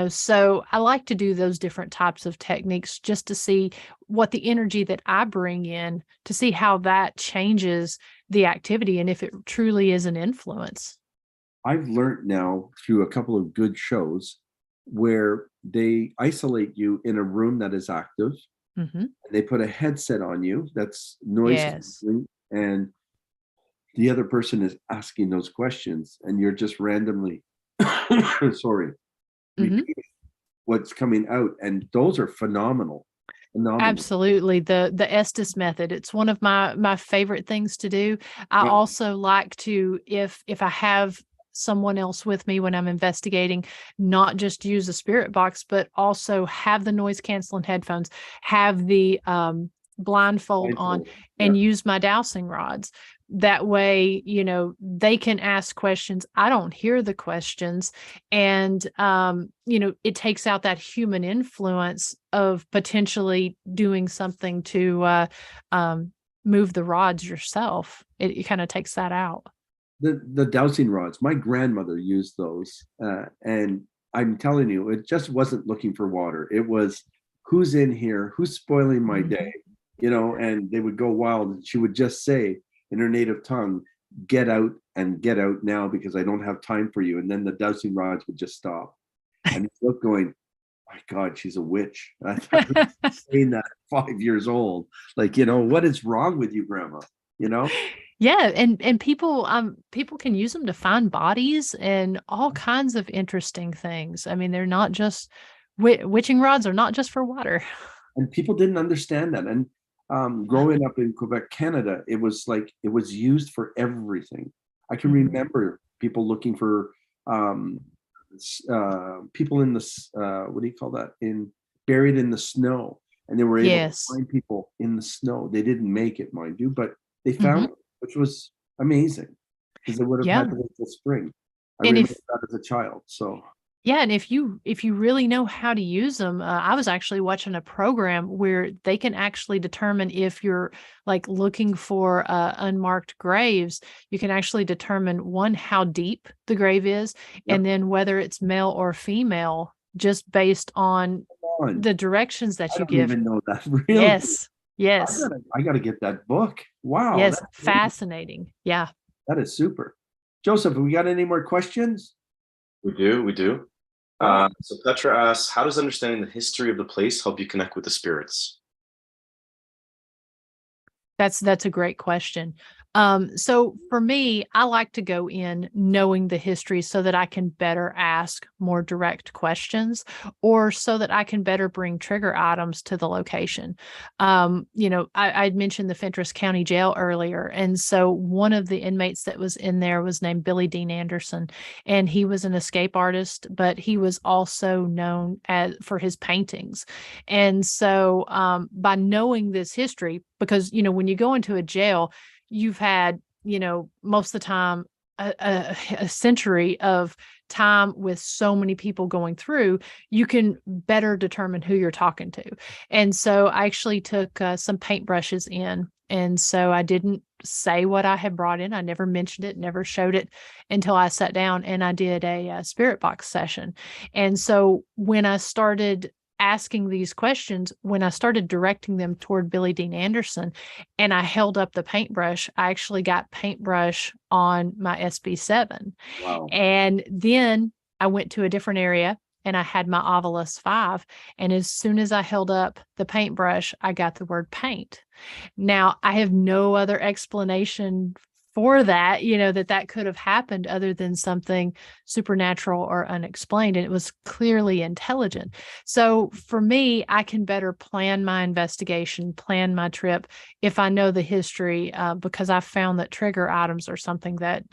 So I like to do those different types of techniques just to see what the energy that I bring in, to see how that changes the activity and if it truly is an influence. I've learned now through a couple of good shows where they isolate you in a room that is active. Mm-hmm. And they put a headset on you that's noise Yes. canceling, and the other person is asking those questions, and you're just randomly sorry, Mm-hmm. repeating what's coming out, and those are phenomenal. Absolutely. The Estes method. It's one of my favorite things to do. I Yeah. also like to, if I have someone else with me when I'm investigating, not just use a spirit box, but also have the noise canceling headphones, have the blindfold on, and use my dowsing rods. That way, they can ask questions. I don't hear the questions. And, it takes out that human influence of potentially doing something to move the rods yourself. It kind of takes that out. The dowsing rods, my grandmother used those, and I'm telling you, it just wasn't looking for water. It was, who's in here, who's spoiling my day, and they would go wild, and she would just say in her native tongue, get out and get out now, because I don't have time for you. And then the dowsing rods would just stop, and you look going, my God, she's a witch. I was saying that at 5 years old, like, what is wrong with you, grandma? Yeah, and people can use them to find bodies and all kinds of interesting things. I mean, they're not just witching rods are not just for water. And people didn't understand that. And growing up in Quebec, Canada, it was like it was used for everything. I can remember people looking for people in the what do you call that, buried in the snow, and they were able to find people in the snow. They didn't make it, mind you, but they found it, which was amazing, because they would have had to wait till spring. I remember that as a child. So yeah, and if you really know how to use them, I was actually watching a program where they can actually determine if you're like looking for unmarked graves. You can actually determine, one, how deep the grave is, and then whether it's male or female, just based on the directions that you give. I don't even know that. Really? Yes. I gotta get that book. Wow. Yes, fascinating. Yeah. That is super. Joseph, have we got any more questions? We do. So Petra asks, how does understanding the history of the place help you connect with the spirits? That's a great question. So for me, I like to go in knowing the history so that I can better ask more direct questions, or so that I can better bring trigger items to the location. I'd mentioned the Fentress County Jail earlier. And so one of the inmates that was in there was named Billy Dean Anderson, and he was an escape artist, but he was also known for his paintings. And so by knowing this history, because, when you go into a jail, you've had, most of the time, a century of time with so many people going through, you can better determine who you're talking to. And so I actually took some paintbrushes in. And so I didn't say what I had brought in. I never mentioned it, never showed it until I sat down and I did a spirit box session. And so when I started asking these questions, when I started directing them toward Billy Dean Anderson and I held up the paintbrush, I actually got paintbrush on my SB7. Wow. And then I went to a different area and I had my Ovilus 5. And as soon as I held up the paintbrush, I got the word paint. Now, I have no other explanation for that, that could have happened other than something supernatural or unexplained. And it was clearly intelligent. So for me, I can better plan my investigation, plan my trip if I know the history, because I found that trigger items are something that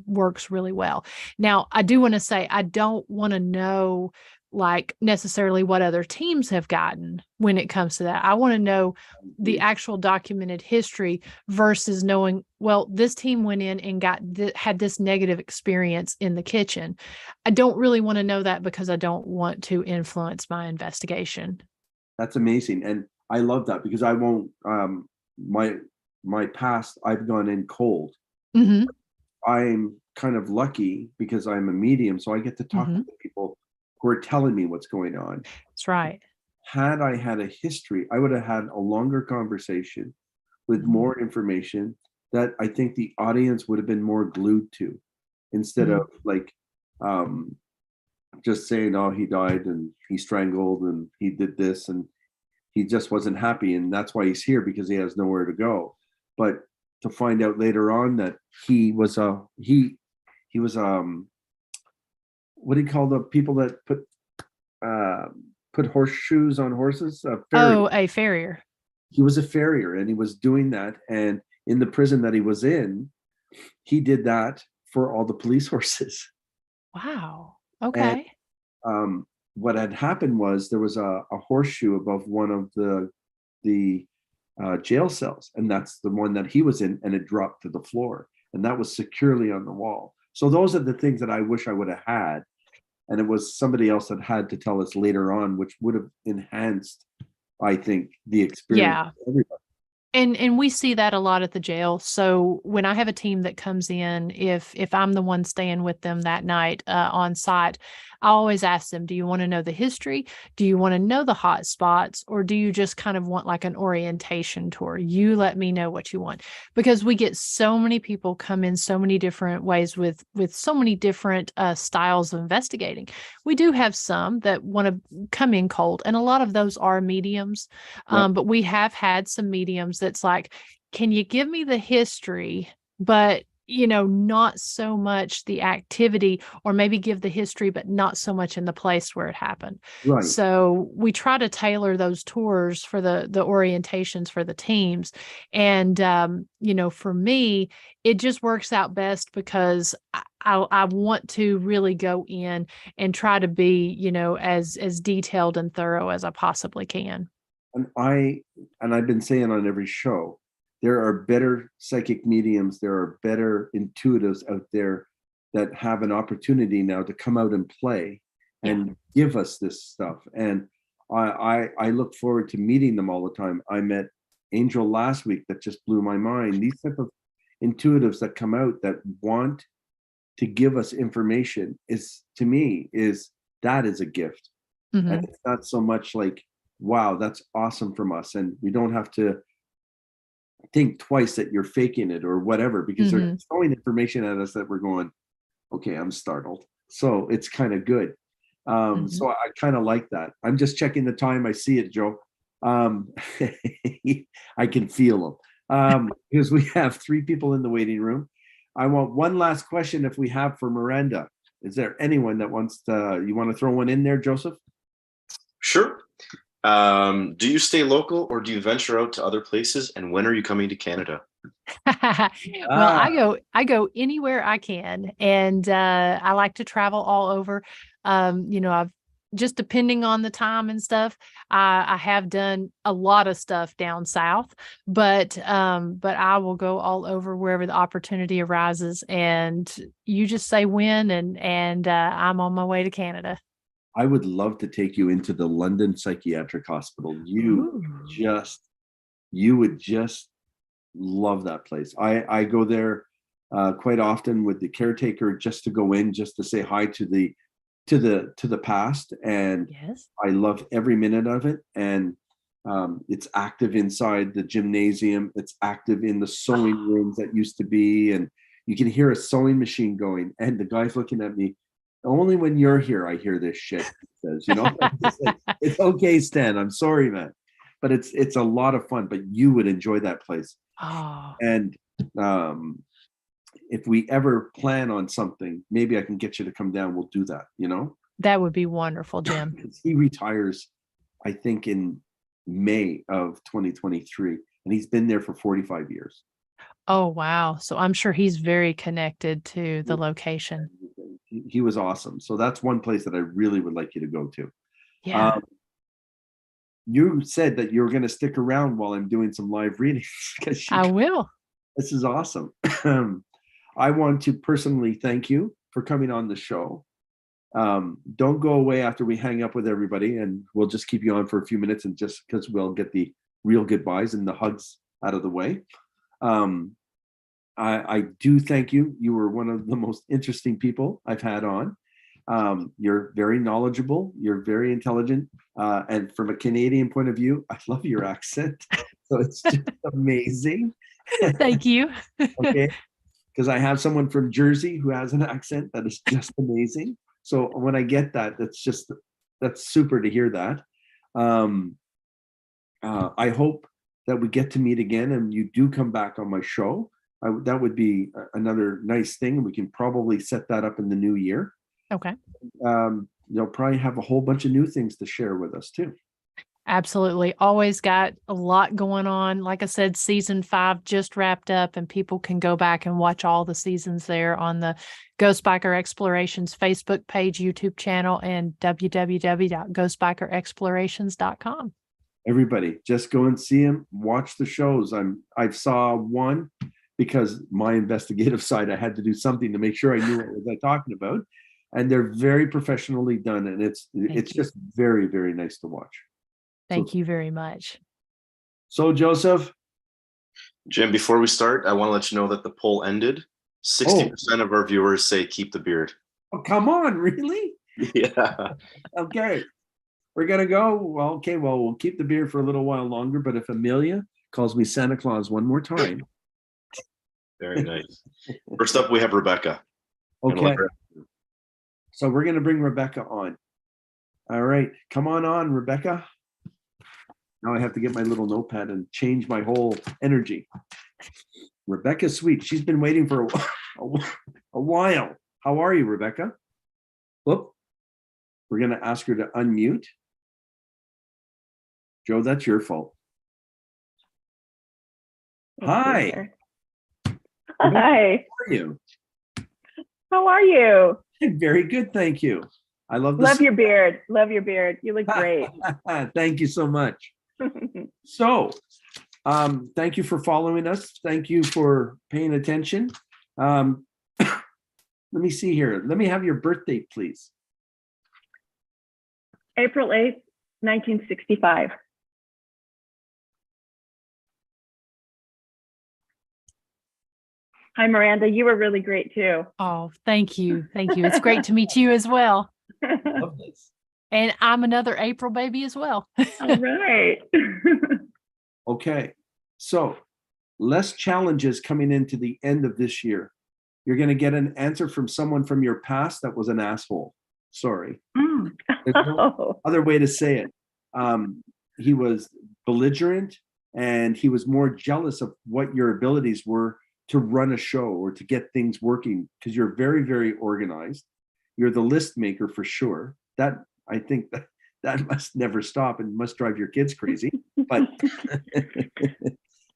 works really well. Now, I do want to say, I don't want to know like necessarily what other teams have gotten when it comes to that. I want to know the actual documented history versus knowing, well, this team went in and had this negative experience in the kitchen. I don't really want to know that because I don't want to influence my investigation. That's amazing. And I love that because I won't, my past, I've gone in cold. Mm-hmm. I'm kind of lucky because I'm a medium. So I get to talk to people who are telling me what's going on. That's right. Had I had a history, I would have had a longer conversation with more information that I think the audience would have been more glued to, instead of like just saying, oh, he died and he strangled and he did this and he just wasn't happy and that's why he's here, because he has nowhere to go. But to find out later on that he was what do you call the people that put horseshoes on horses? A farrier. He was a farrier and he was doing that. And in the prison that he was in, he did that for all the police horses. Wow. Okay. And what had happened was there was a horseshoe above one of the jail cells, and that's the one that he was in, and it dropped to the floor, and that was securely on the wall. So those are the things that I wish I would have had. And it was somebody else that had to tell us later on, which would have enhanced, I think, the experience. Yeah. For everybody. And we see that a lot at the jail. So when I have a team that comes in, if I'm the one staying with them that night on site, I always ask them, do you want to know the history? Do you want to know the hot spots? Or do you just kind of want like an orientation tour? You let me know what you want. Because we get so many people come in so many different ways with so many different styles of investigating. We do have some that want to come in cold, and a lot of those are mediums. But we have had some mediums that's like, can you give me the history, but not so much the activity, or maybe give the history, but not so much in the place where it happened. Right. So we try to tailor those tours for the orientations for the teams. And, for me, it just works out best because I want to really go in and try to be, as detailed and thorough as I possibly can. And I've been saying on every show, there are better psychic mediums, there are better intuitives out there that have an opportunity now to come out and play and give us this stuff. And I look forward to meeting them all the time. I met Angel last week that just blew my mind. These type of intuitives that come out that want to give us information is, to me, that is a gift. And it's not so much like, wow, that's awesome from us, and we don't have to think twice that you're faking it or whatever, because they're throwing information at us that we're going, okay, I'm startled. So it's kind of good. So I kind of like that. I'm just checking the time. I see it, Joe. I can feel them because we have 3 people in the waiting room. I want one last question if we have for Miranda. Is there anyone that wants to, you want to throw one in there, Joseph? Sure. Do you stay local or do you venture out to other places? And when are you coming to Canada? Well, I go anywhere I can, and I like to travel all over. I've just depending on the time and stuff. I have done a lot of stuff down south, but I will go all over wherever the opportunity arises. And you just say when, and I'm on my way to Canada. I would love to take you into the London Psychiatric Hospital. You would just love that place. I go there quite often with the caretaker just to go in, just to say hi to the past, and Yes. I love every minute of it. And it's active inside the gymnasium. It's active in the sewing rooms that used to be, and you can hear a sewing machine going. And the guy's looking at me. Only when you're here, I hear this shit. He says, it's okay, Stan. I'm sorry, man, but it's a lot of fun. But you would enjoy that place. Oh, And if we ever plan on something, maybe I can get you to come down. We'll do that. that would be wonderful, Jim. He retires, I think, in May of 2023, and he's been there for 45 years. Oh, wow. So I'm sure he's very connected to the location. He was awesome. So that's one place that I really would like you to go to. Yeah. You said that you were going to stick around while I'm doing some live readings. I will. This is awesome. I want to personally thank you for coming on the show. Don't go away after we hang up with everybody, and we'll just keep you on for a few minutes, and just because we'll get the real goodbyes and the hugs out of the way. I do thank you. You were one of the most interesting people I've had on. You're very knowledgeable. You're very intelligent. And from a Canadian point of view, I love your accent. So it's just amazing. Thank you. Okay. Because I have someone from Jersey who has an accent that is just amazing. So when I get that, that's super to hear that. I hope that we get to meet again and you do come back on my show. That would be another nice thing. We can probably set that up in the new year. Okay. You'll probably have a whole bunch of new things to share with us too. Absolutely. Always got a lot going on. Like I said, season 5 just wrapped up, and people can go back and watch all the seasons there on the Ghost Biker Explorations Facebook page, YouTube channel, and www.ghostbikerexplorations.com. Everybody, just go and see them. Watch the shows. I saw one because my investigative side, I had to do something to make sure I knew what was I talking about. And they're very professionally done, and it's just very, very nice to watch. Thank you very much. So, Joseph. Jim, before we start, I want to let you know that the poll ended. 60% of our viewers say keep the beard. Oh, come on, really? Yeah. Okay. We're going to go. Well, okay, well, we'll keep the beard for a little while longer, but if Amelia calls me Santa Claus one more time. Very nice. First up, we have Rebecca. Okay. So we're going to bring Rebecca on. All right. Come on, Rebecca. Now I have to get my little notepad and change my whole energy. Rebecca's sweet. She's been waiting for a while. How are you, Rebecca? Whoop. We're going to ask her to unmute. Joe, that's your fault. Hi. Hi. How are you? How are you? Very good, thank you. I love your beard. Love your beard. You look great. Thank you so much. So, thank you for following us. Thank you for paying attention. Let me see here. Let me have your birth date, please. April 8th, 1965. Hi, Miranda. You were really great too. Oh, thank you. Thank you. It's great to meet you as well. Love this. And I'm another April baby as well. All right. Okay. So, less challenges coming into the end of this year. You're going to get an answer from someone from your past that was an asshole. Sorry. Mm. There's no Oh, other way to say it. He was belligerent, and he was more jealous of what your abilities were to run a show or to get things working, because you're very, very organized. You're the list maker for sure. That, I think that must never stop and must drive your kids crazy. But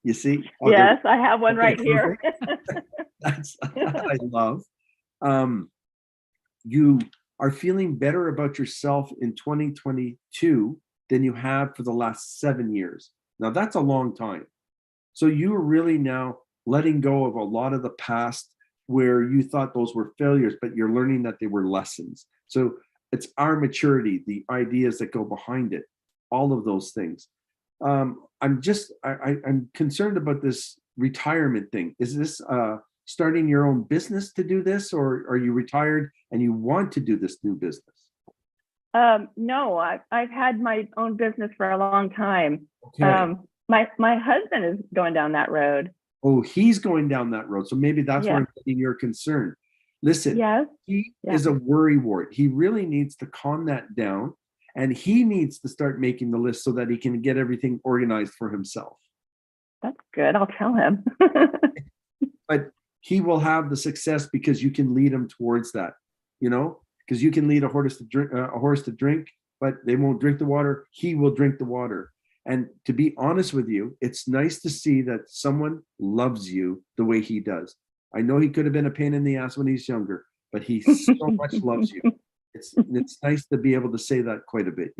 you see, yes, I have one okay, right here. that's I love. You are feeling better about yourself in 2022 than you have for the last 7 years. Now that's a long time. So you are really now letting go of a lot of the past where you thought those were failures, but you're learning that they were lessons. So it's our maturity, the ideas that go behind it, all of those things. I'm concerned about this retirement thing. Is this starting your own business to do this, or are you retired and you want to do this new business? No, I've had my own business for a long time. Okay. My husband is going down that road. Oh, he's going down that road. So maybe that's where Yeah. I'm getting your concern. Listen, Yes. he Yeah. is a worrywart. He really needs to calm that down, and he needs to start making the list so that he can get everything organized for himself. That's good. I'll tell him. But he will have the success because you can lead him towards that, because you can lead a horse to drink, but they won't drink the water. He will drink the water. And to be honest with you, it's nice to see that someone loves you the way he does. I know he could have been a pain in the ass when he's younger, but he so much loves you. It's nice to be able to say that quite a bit,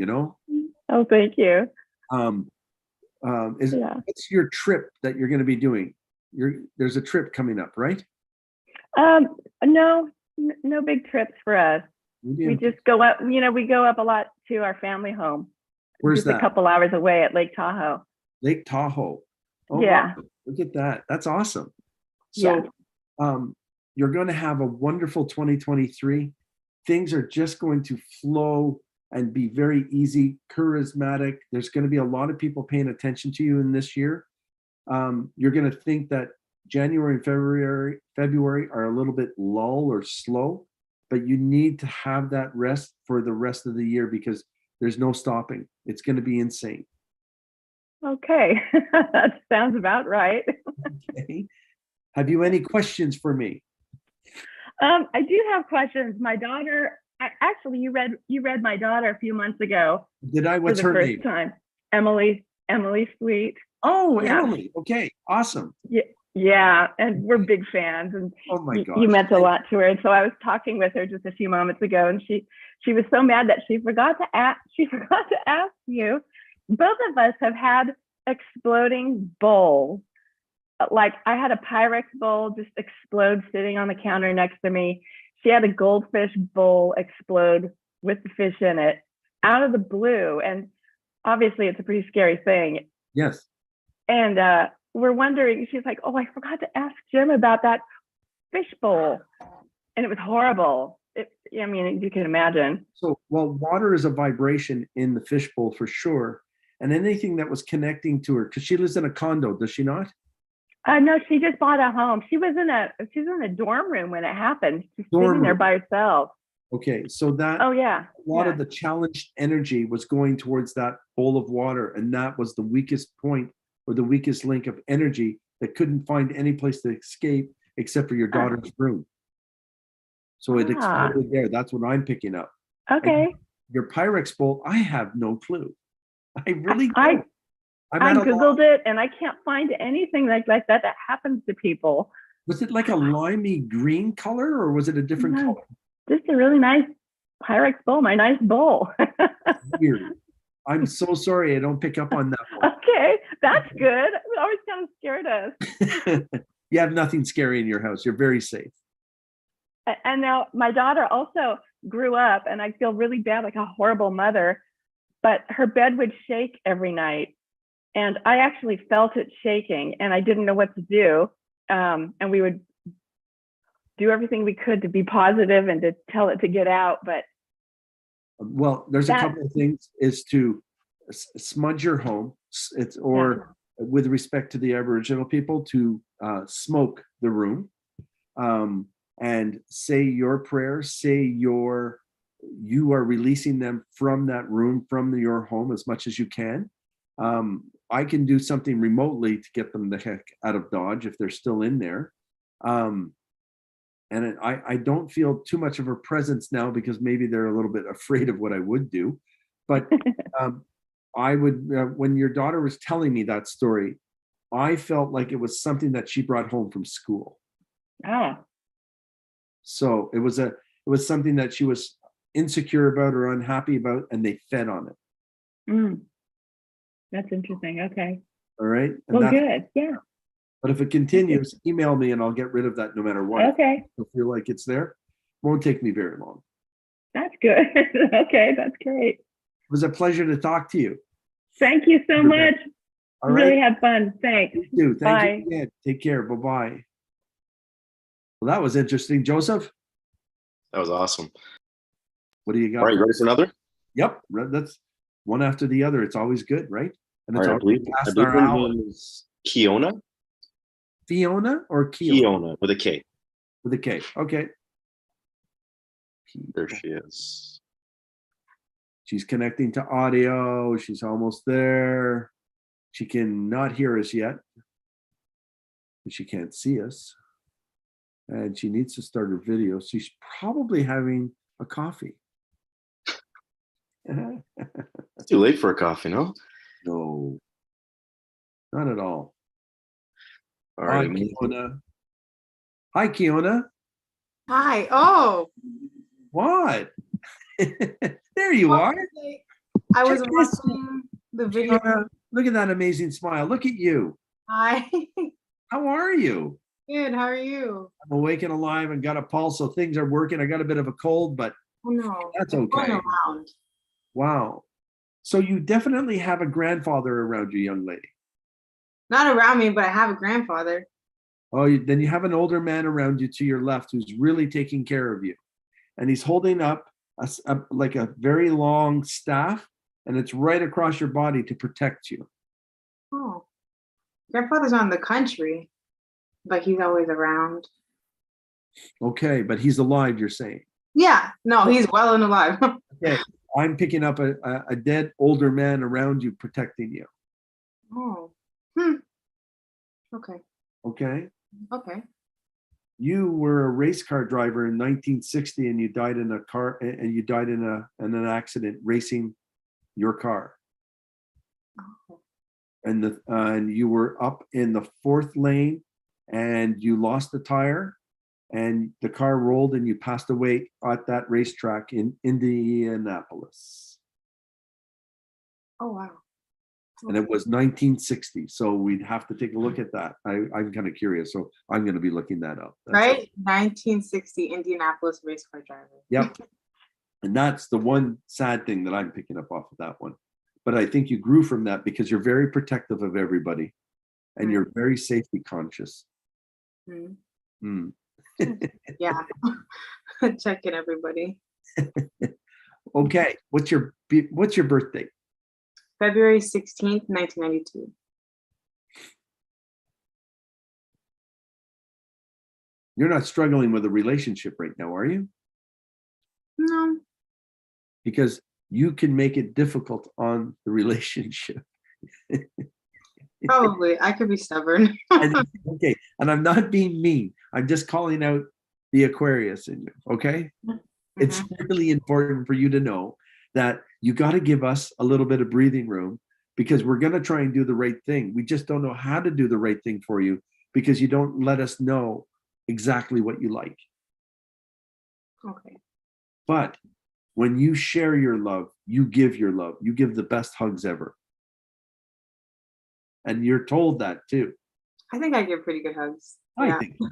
Oh, thank you. Yeah. What's your trip that you're going to be doing? There's a trip coming up, right? No, no big trips for us. We just go up, we go up a lot to our family home. Where's just that? a couple hours away at Lake Tahoe. Lake Tahoe. Oh, Yeah. wow. Look at that. That's awesome. So you're going to have a wonderful 2023. Things are just going to flow and be very easy, charismatic. There's going to be a lot of people paying attention to you in this year. You're going to think that January and February are a little bit lull or slow, but you need to have that rest for the rest of the year because there's no stopping. It's going to be insane. Okay. That sounds about right. Okay. Have you any questions for me? I do have questions. My daughter, actually, you read my daughter a few months ago. Did I? What's for the her first name? time. Emily Sweet. Oh, Yeah. Emily. Okay. Awesome. Yeah, and we're big fans, and Oh my gosh. you meant a lot to her. And so I was talking with her just a few moments ago, and she was so mad that she forgot to ask you. Both of us have had exploding bowls. Like I had a Pyrex bowl just explode sitting on the counter next to me. She had a goldfish bowl explode with the fish in it out of the blue, and obviously it's a pretty scary thing. Yes. And we're wondering, she's like, oh, I forgot to ask Jim about that fish bowl. And it was horrible. I mean, you can imagine. So, well, water is a vibration in the fishbowl for sure. And anything that was connecting to her, because she lives in a condo, does she not? No, she just bought a home. She was in a dorm room when it happened. She's sitting there by herself. Okay, so that Oh yeah. a lot of the challenged energy was going towards that bowl of water, and that was the weakest point or the weakest link of energy that couldn't find any place to escape except for your daughter's room. So it exploded there. That's what I'm picking up. Okay. And your Pyrex bowl, I have no clue. I really don't. I Googled it and I can't find anything like that happens to people. Was it like a limey green color or was it a different color? Just a really nice Pyrex bowl, my nice bowl. Weird. I'm so sorry I don't pick up on that one. Okay, that's good. It always kind of scared us. You have nothing scary in your house. You're very safe. And now my daughter also grew up, and I feel really bad, like a horrible mother, but her bed would shake every night. And I actually felt it shaking and I didn't know what to do. And we would do everything we could to be positive and to tell it to get out. But well, there's a couple of things is to smudge your home. With respect to the Aboriginal people, to smoke the room and say your prayers, say your you are releasing them from that room, from your home as much as you can. I can do something remotely to get them the heck out of Dodge if they're still in there. And I don't feel too much of a presence now because maybe they're a little bit afraid of what I would do. But I would, when your daughter was telling me that story, I felt like it was something that she brought home from school. Ah, So it was something that she was insecure about or unhappy about, and they fed on it. that's interesting. Okay. All right. And Well, good. Yeah. But if it continues, email me and I'll get rid of that no matter what. Okay. I feel like it's there. Won't take me very long. That's good. Okay. That's great. It was a pleasure to talk to you. Thank you so much. All Really right. had fun. Thanks. You too. Thank Bye. you again. Take care. Bye-bye. Well, that was interesting. Joseph, That was awesome. what do you got? All right, you ready for another? Yep. That's one after the other. It's always good, right? And All it's right, I already believe past her our hour. name is Kiona. Fiona or Keona? Kiona with a K. With a K. Okay. There she is. She's connecting to audio. She's almost there. She cannot hear us yet. She can't see us. And she needs to start her video. She's probably having a coffee. It's too late for a coffee, no? No, not at all. All Hi, right. Kiona. Hi, Kiona. Hi. Oh, What? There you are. I was Check this. watching the video. Kiona, look at that amazing smile. Look at you. Hi. How are you? Good. How are you? I'm awake and alive and got a pulse, so things are working. I got a bit of a cold, but Oh no. that's I'm going okay. around. Wow. So you definitely have a grandfather around you, young lady. Not around me, but I have a grandfather. Oh, then you have an older man around you to your left who's really taking care of you. And he's holding up like a very long staff, and it's right across your body to protect you. Oh. Grandfather's not in the country, but he's always around. Okay, but he's alive, you're saying. Yeah. No, he's well and alive. Okay, I'm picking up a dead older man around you protecting you. Oh. Okay. Okay. Okay. You were a race car driver in 1960 and you died in a car and you died in an accident racing your car. Oh. And you were up in the fourth lane and you lost the tire and the car rolled and you passed away at that racetrack in Indianapolis. Oh wow. And it was 1960. So we'd have to take a look at that. I'm kind of curious. So I'm going to be looking that up. That's Right? it. 1960 Indianapolis race car driver. Yep. And that's the one sad thing that I'm picking up off of that one. But I think you grew from that because you're very protective of everybody and you're very safety conscious. Mm. Yeah. Checking everybody. Okay. What's your birthday? February 16th, 1992. You're not struggling with a relationship right now, are you? No. Because you can make it difficult on the relationship. Probably. I could be stubborn. Okay. And I'm not being mean. I'm just calling out the Aquarius in you. Okay. It's really important for you to know that you got to give us a little bit of breathing room because we're going to try and do the right thing. We just don't know how to do the right thing for you because you don't let us know exactly what you like. Okay. But when you share your love, you give your love. You give the best hugs ever. And you're told that too. I think I give pretty good hugs. I Yeah. think you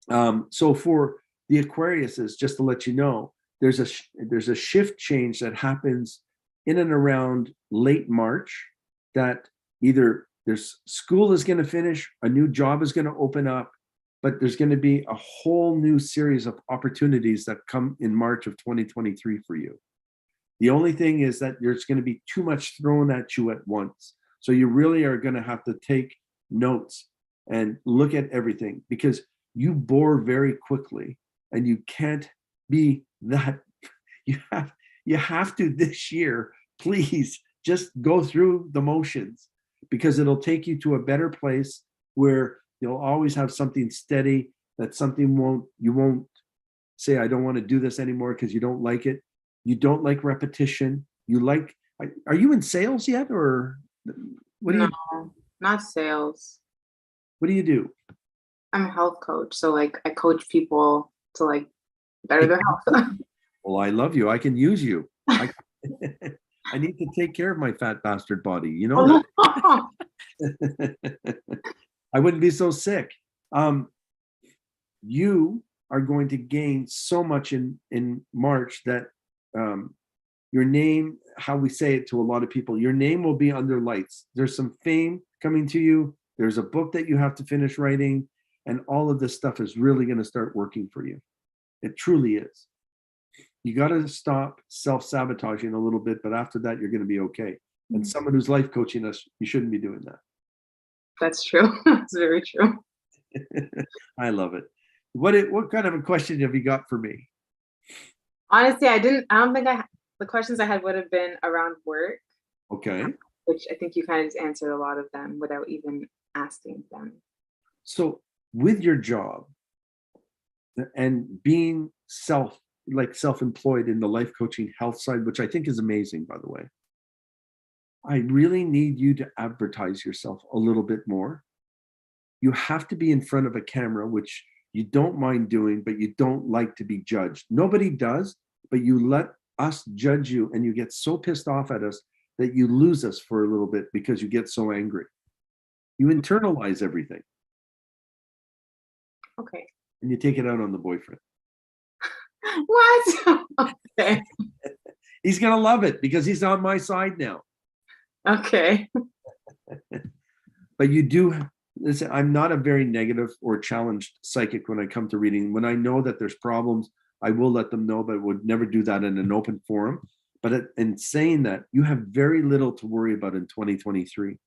do. So for the Aquariuses, just to let you know, there's a shift change that happens in and around late March that either there's school is going to finish, a new job is going to open up, but there's going to be a whole new series of opportunities that come in March of 2023 for you. The only thing is that there's going to be too much thrown at you at once. So you really are going to have to take notes and look at everything because you bore very quickly and you can't be that you have to this year, please just go through the motions, because it'll take you to a better place where you'll always have something steady, that you won't say, I don't want to do this anymore because you don't like it. You don't like repetition. Are you in sales yet, or what do you? No, not sales. What do you do? I'm a health coach. So like I coach people to like better their health. Well, I love you. I can use you. I need to take care of my fat bastard body. You know that. I wouldn't be so sick. You are going to gain so much in March that your name, how we say it to a lot of people, your name will be under lights. There's some fame coming to you. There's a book that you have to finish writing, and all of this stuff is really going to start working for you. It truly is. You got to stop self-sabotaging a little bit, but after that, you're going to be okay. And someone who's life coaching us, you shouldn't be doing that. That's true. That's very true. I love it. What kind of a question have you got for me? Honestly, I don't think the questions I had would have been around work. Okay. Which I think you kind of just answered a lot of them without even asking them. So with your job and being self-employed in the life coaching health side, which I think is amazing, by the way, I really need you to advertise yourself a little bit more. You have to be in front of a camera, which you don't mind doing, but you don't like to be judged. Nobody does, but you let us judge you, and you get so pissed off at us that you lose us for a little bit because you get so angry. You internalize everything. Okay. And you take it out on the boyfriend. What? Okay. He's going to love it because he's on my side now. Okay. But you do, listen, I'm not a very negative or challenged psychic when I come to reading. When I know that there's problems, I will let them know, but would never do that in an open forum. But in saying that, you have very little to worry about in 2023.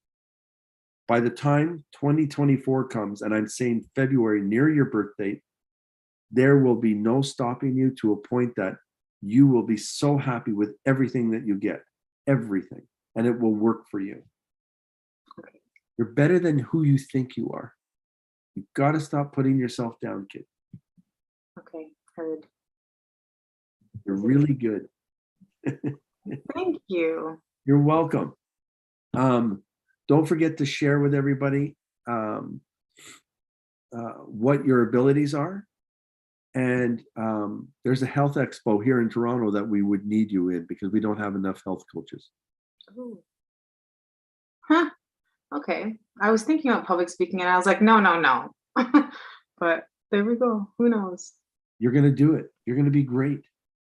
By the time 2024 comes, and I'm saying February, near your birth date, there will be no stopping you, to a point that you will be so happy with everything that you get, everything, and it will work for you. Okay. You're better than who you think you are. You've got to stop putting yourself down, kid. Okay, heard. You're really good. Thank you. You're welcome. Don't forget to share with everybody what your abilities are. And there's a health expo here in Toronto that we would need you in, because we don't have enough health coaches. Ooh. Huh. Okay. I was thinking about public speaking and I was like, no. But there we go. Who knows? You're going to do it. You're going to be great.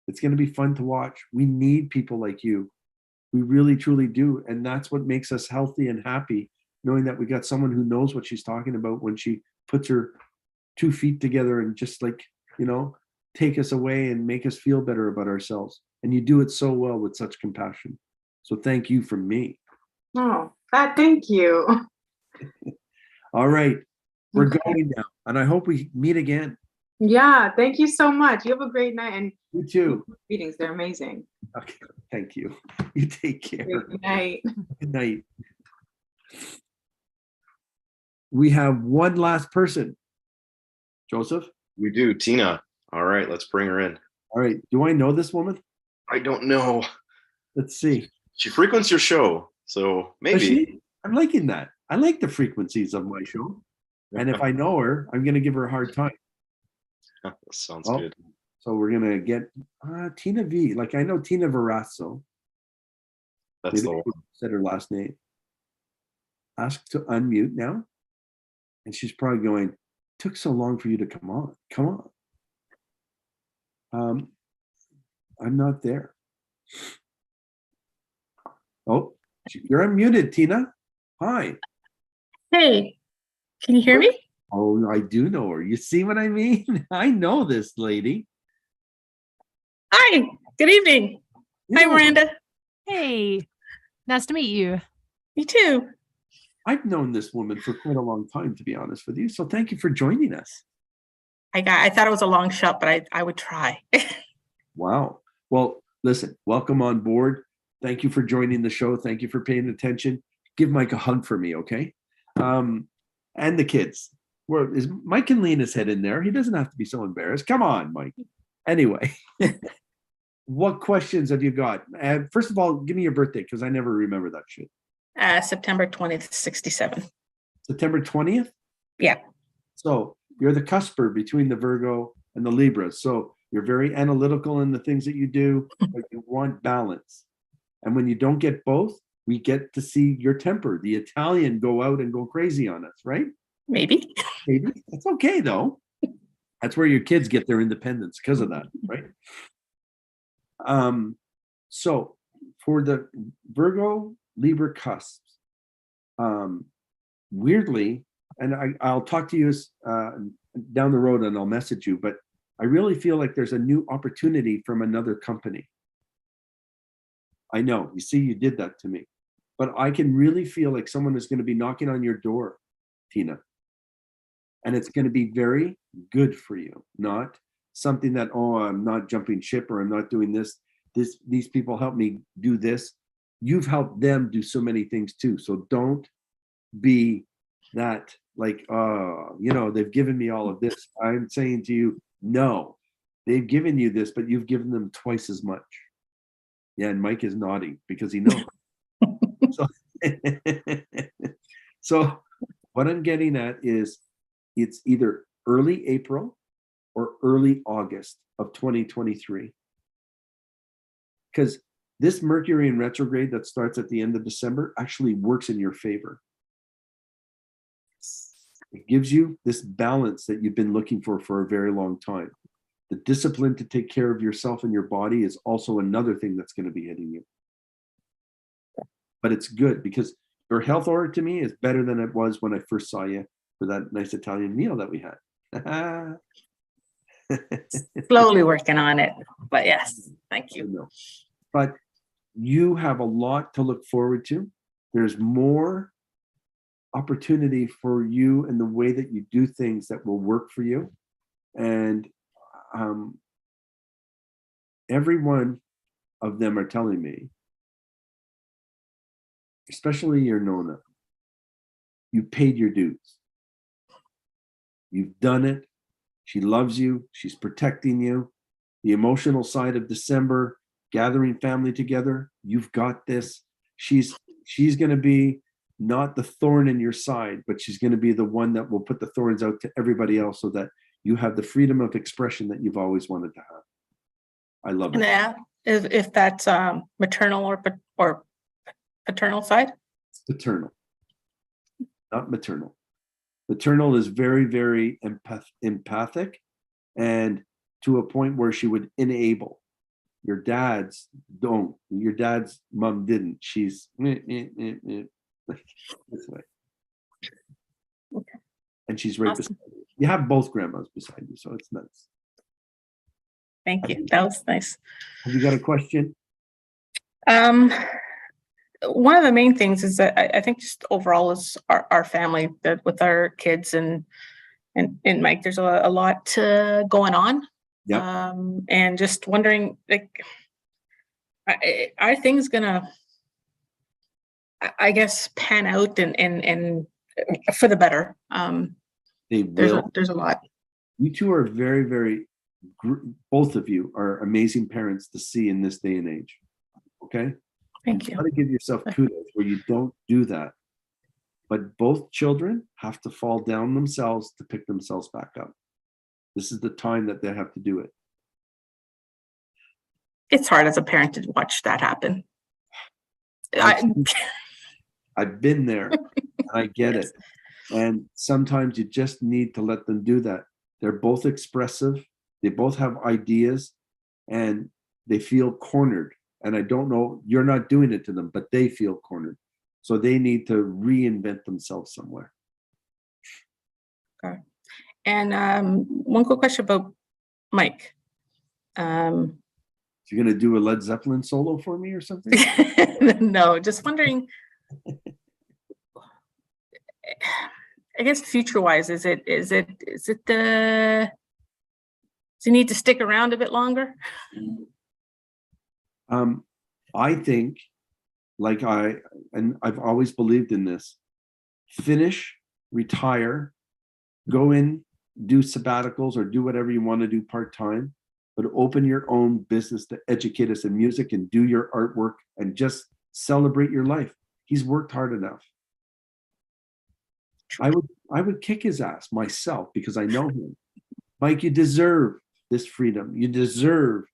It's going to be fun to watch. We need people like you. We really, truly do. And that's what makes us healthy and happy, knowing that we got someone who knows what she's talking about when she puts her 2 feet together and just take us away and make us feel better about ourselves. And you do it so well with such compassion. So thank you from me. Oh, thank you. All right. We're going now. And I hope we meet again. Yeah, thank you so much. You have a great night. And You too. meetings, they're amazing. Okay. Thank you. You take care. Good night. Good night. We have one last person. Joseph? We do. Tina. All right, let's bring her in. All right. Do I know this woman? I don't know. Let's see. She frequents your show, so maybe. I'm liking that. I like the frequencies of my show. And if I know her, I'm going to give her a hard time. Sounds Oh, good. So we're going to get Tina V. Like, I know Tina Verasso. That's the Maybe one. I said her last name. Ask to unmute now. And she's probably going, took so long for you to come on. Come on. I'm not there. Oh, you're unmuted, Tina. Hi. Hey, can you hear me? Oh, I do know her. You see what I mean? I know this lady. Hi, good evening. Hi, Yeah, Miranda. Hey, nice to meet you. You too. I've known this woman for quite a long time, to be honest with you. So thank you for joining us. I thought it was a long shot, but I would try. Wow. Well, listen, welcome on board. Thank you for joining the show. Thank you for paying attention. Give Mike a hug for me, okay? And the kids. Where is Mike can lean his head in there. He doesn't have to be so embarrassed. Come on, Mike. Anyway, what questions have you got? First of all, give me your birthday because I never remember that shit. September 20th, 67. September 20th? Yeah. So you're the cusper between the Virgo and the Libra. So you're very analytical in the things that you do, but you want balance. And when you don't get both, we get to see your temper. The Italian go out and go crazy on us, right? Maybe. Maybe. It's okay though. That's where your kids get their independence because of that, right? So for the Virgo Libra cusps, weirdly, and I'll talk to you down the road and I'll message you, but I really feel like there's a new opportunity from another company. I know, you see, you did that to me, but I can really feel like someone is going to be knocking on your door, Tina. And it's going to be very good for you, not something that, oh, I'm not jumping ship or I'm not doing this. These people help me do this. You've helped them do so many things too. So don't be that like, they've given me all of this. I'm saying to you, no, they've given you this, but you've given them twice as much. Yeah, and Mike is nodding because he knows. So what I'm getting at is it's either early April or early August of 2023. Because this Mercury in retrograde that starts at the end of December actually works in your favor. It gives you this balance that you've been looking for a very long time. The discipline to take care of yourself and your body is also another thing that's going to be hitting you. But it's good because your health aura to me is better than it was when I first saw you for that nice Italian meal that we had. Slowly working on it. But yes, thank you. But you have a lot to look forward to. There's more opportunity for you in the way that you do things that will work for you. And every one of them are telling me, especially your Nona, you paid your dues. You've done it. She loves you. She's protecting you. The emotional side of December, gathering family together, you've got this. She's going to be not the thorn in your side, but she's going to be the one that will put the thorns out to everybody else so that you have the freedom of expression that you've always wanted to have. I love it. Yeah, if that's maternal or paternal side? It's paternal, not maternal. Maternal is very, very empathic and to a point where she would enable. Your dad's don't. Your dad's mom didn't. She's this way. Okay. And she's right beside you. You have both grandmas beside you, so it's nice. Thank you. That was nice. Have you got a question? One of the main things is that I think just overall is our family that with our kids and Mike, there's a lot going on. Yeah. And just wondering, like, are things gonna, I guess, pan out and for the better? They will. There's a lot. You two are very, very, both of you are amazing parents to see in this day and age. Okay? Thank you. Got to give yourself kudos where you don't do that. But both children have to fall down themselves to pick themselves back up. This is the time that they have to do it. It's hard as a parent to watch that happen. I've been there and I get it. And sometimes you just need to let them do that. They're both expressive. They both have ideas and they feel cornered. And I don't know, you're not doing it to them, but they feel cornered. So they need to reinvent themselves somewhere. Okay. And one quick question about Mike. You're going to do a Led Zeppelin solo for me or something? No, just wondering, I guess future-wise, is it the he need to stick around a bit longer? I think, I've always believed in this, finish, retire, go in, do sabbaticals or do whatever you want to do part-time, but open your own business to educate us in music and do your artwork and just celebrate your life. He's worked hard enough. I would kick his ass myself because I know him. Mike, you deserve this freedom. You deserve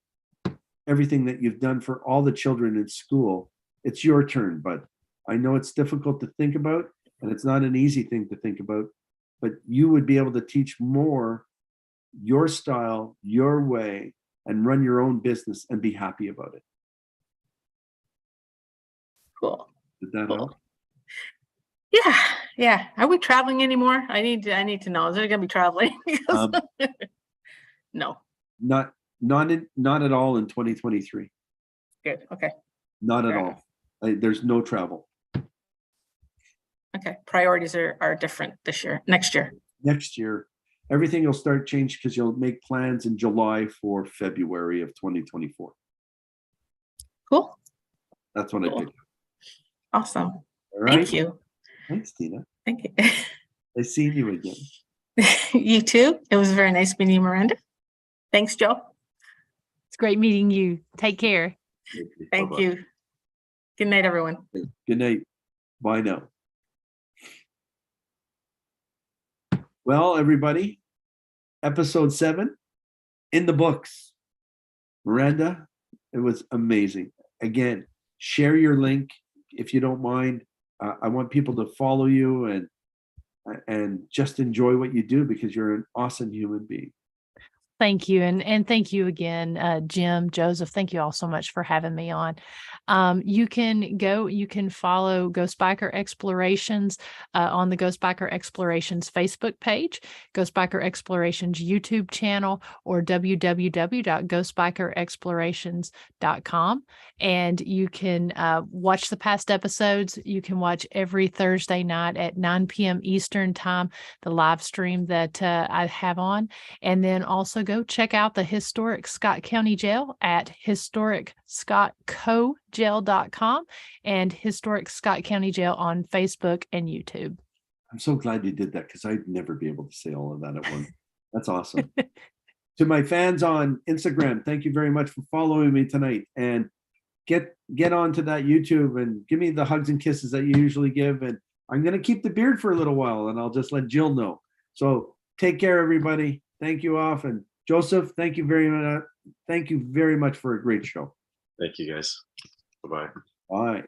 everything that you've done for all the children in school. It's your turn, but I know it's difficult to think about, and it's not an easy thing to think about, but you would be able to teach more your style, your way, and run your own business and be happy about it. Cool. Did that Cool. help? Yeah. Are we traveling anymore? I need to know. Is there gonna be traveling? No. Not at all in 2023. Good. Okay. Not at Fair all. enough. There's no travel. Okay. Priorities are different next year. Next year, everything will start change because you'll make plans in July for February of 2024. Cool. That's what I Cool. picked. Awesome. All right. Thank you. Thanks, Tina. Thank you. Nice seeing you again. You too. It was very nice meeting you, Miranda. Thanks, Joe. It's great meeting you. Take care. Thank Bye-bye. you. Good night, everyone. Good night. Bye now. Well, everybody, episode 7 in the books. Miranda, it was amazing. Again, share your link if you don't mind. I want people to follow you and just enjoy what you do because you're an awesome human being. Thank you. And thank you again, Jim, Joseph. Thank you all so much for having me on. You can follow Ghost Biker Explorations on the Ghost Biker Explorations Facebook page, Ghost Biker Explorations YouTube channel, or www.ghostbikerexplorations.com. And you can watch the past episodes. You can watch every Thursday night at 9 p.m. Eastern time, the live stream that I have on. And then also go check out the Historic Scott County Jail at historicscottcojail.com and Historic Scott County Jail on Facebook and YouTube. I'm so glad you did that because I'd never be able to say all of that at once. That's awesome. To my fans on Instagram, thank you very much for following me tonight. And get on to that YouTube and give me the hugs and kisses that you usually give. And I'm going to keep the beard for a little while and I'll just let Jill know. So take care, everybody. Thank you off. And Joseph, thank you very much. Thank you very much for a great show. Thank you, guys. Bye-bye. Bye.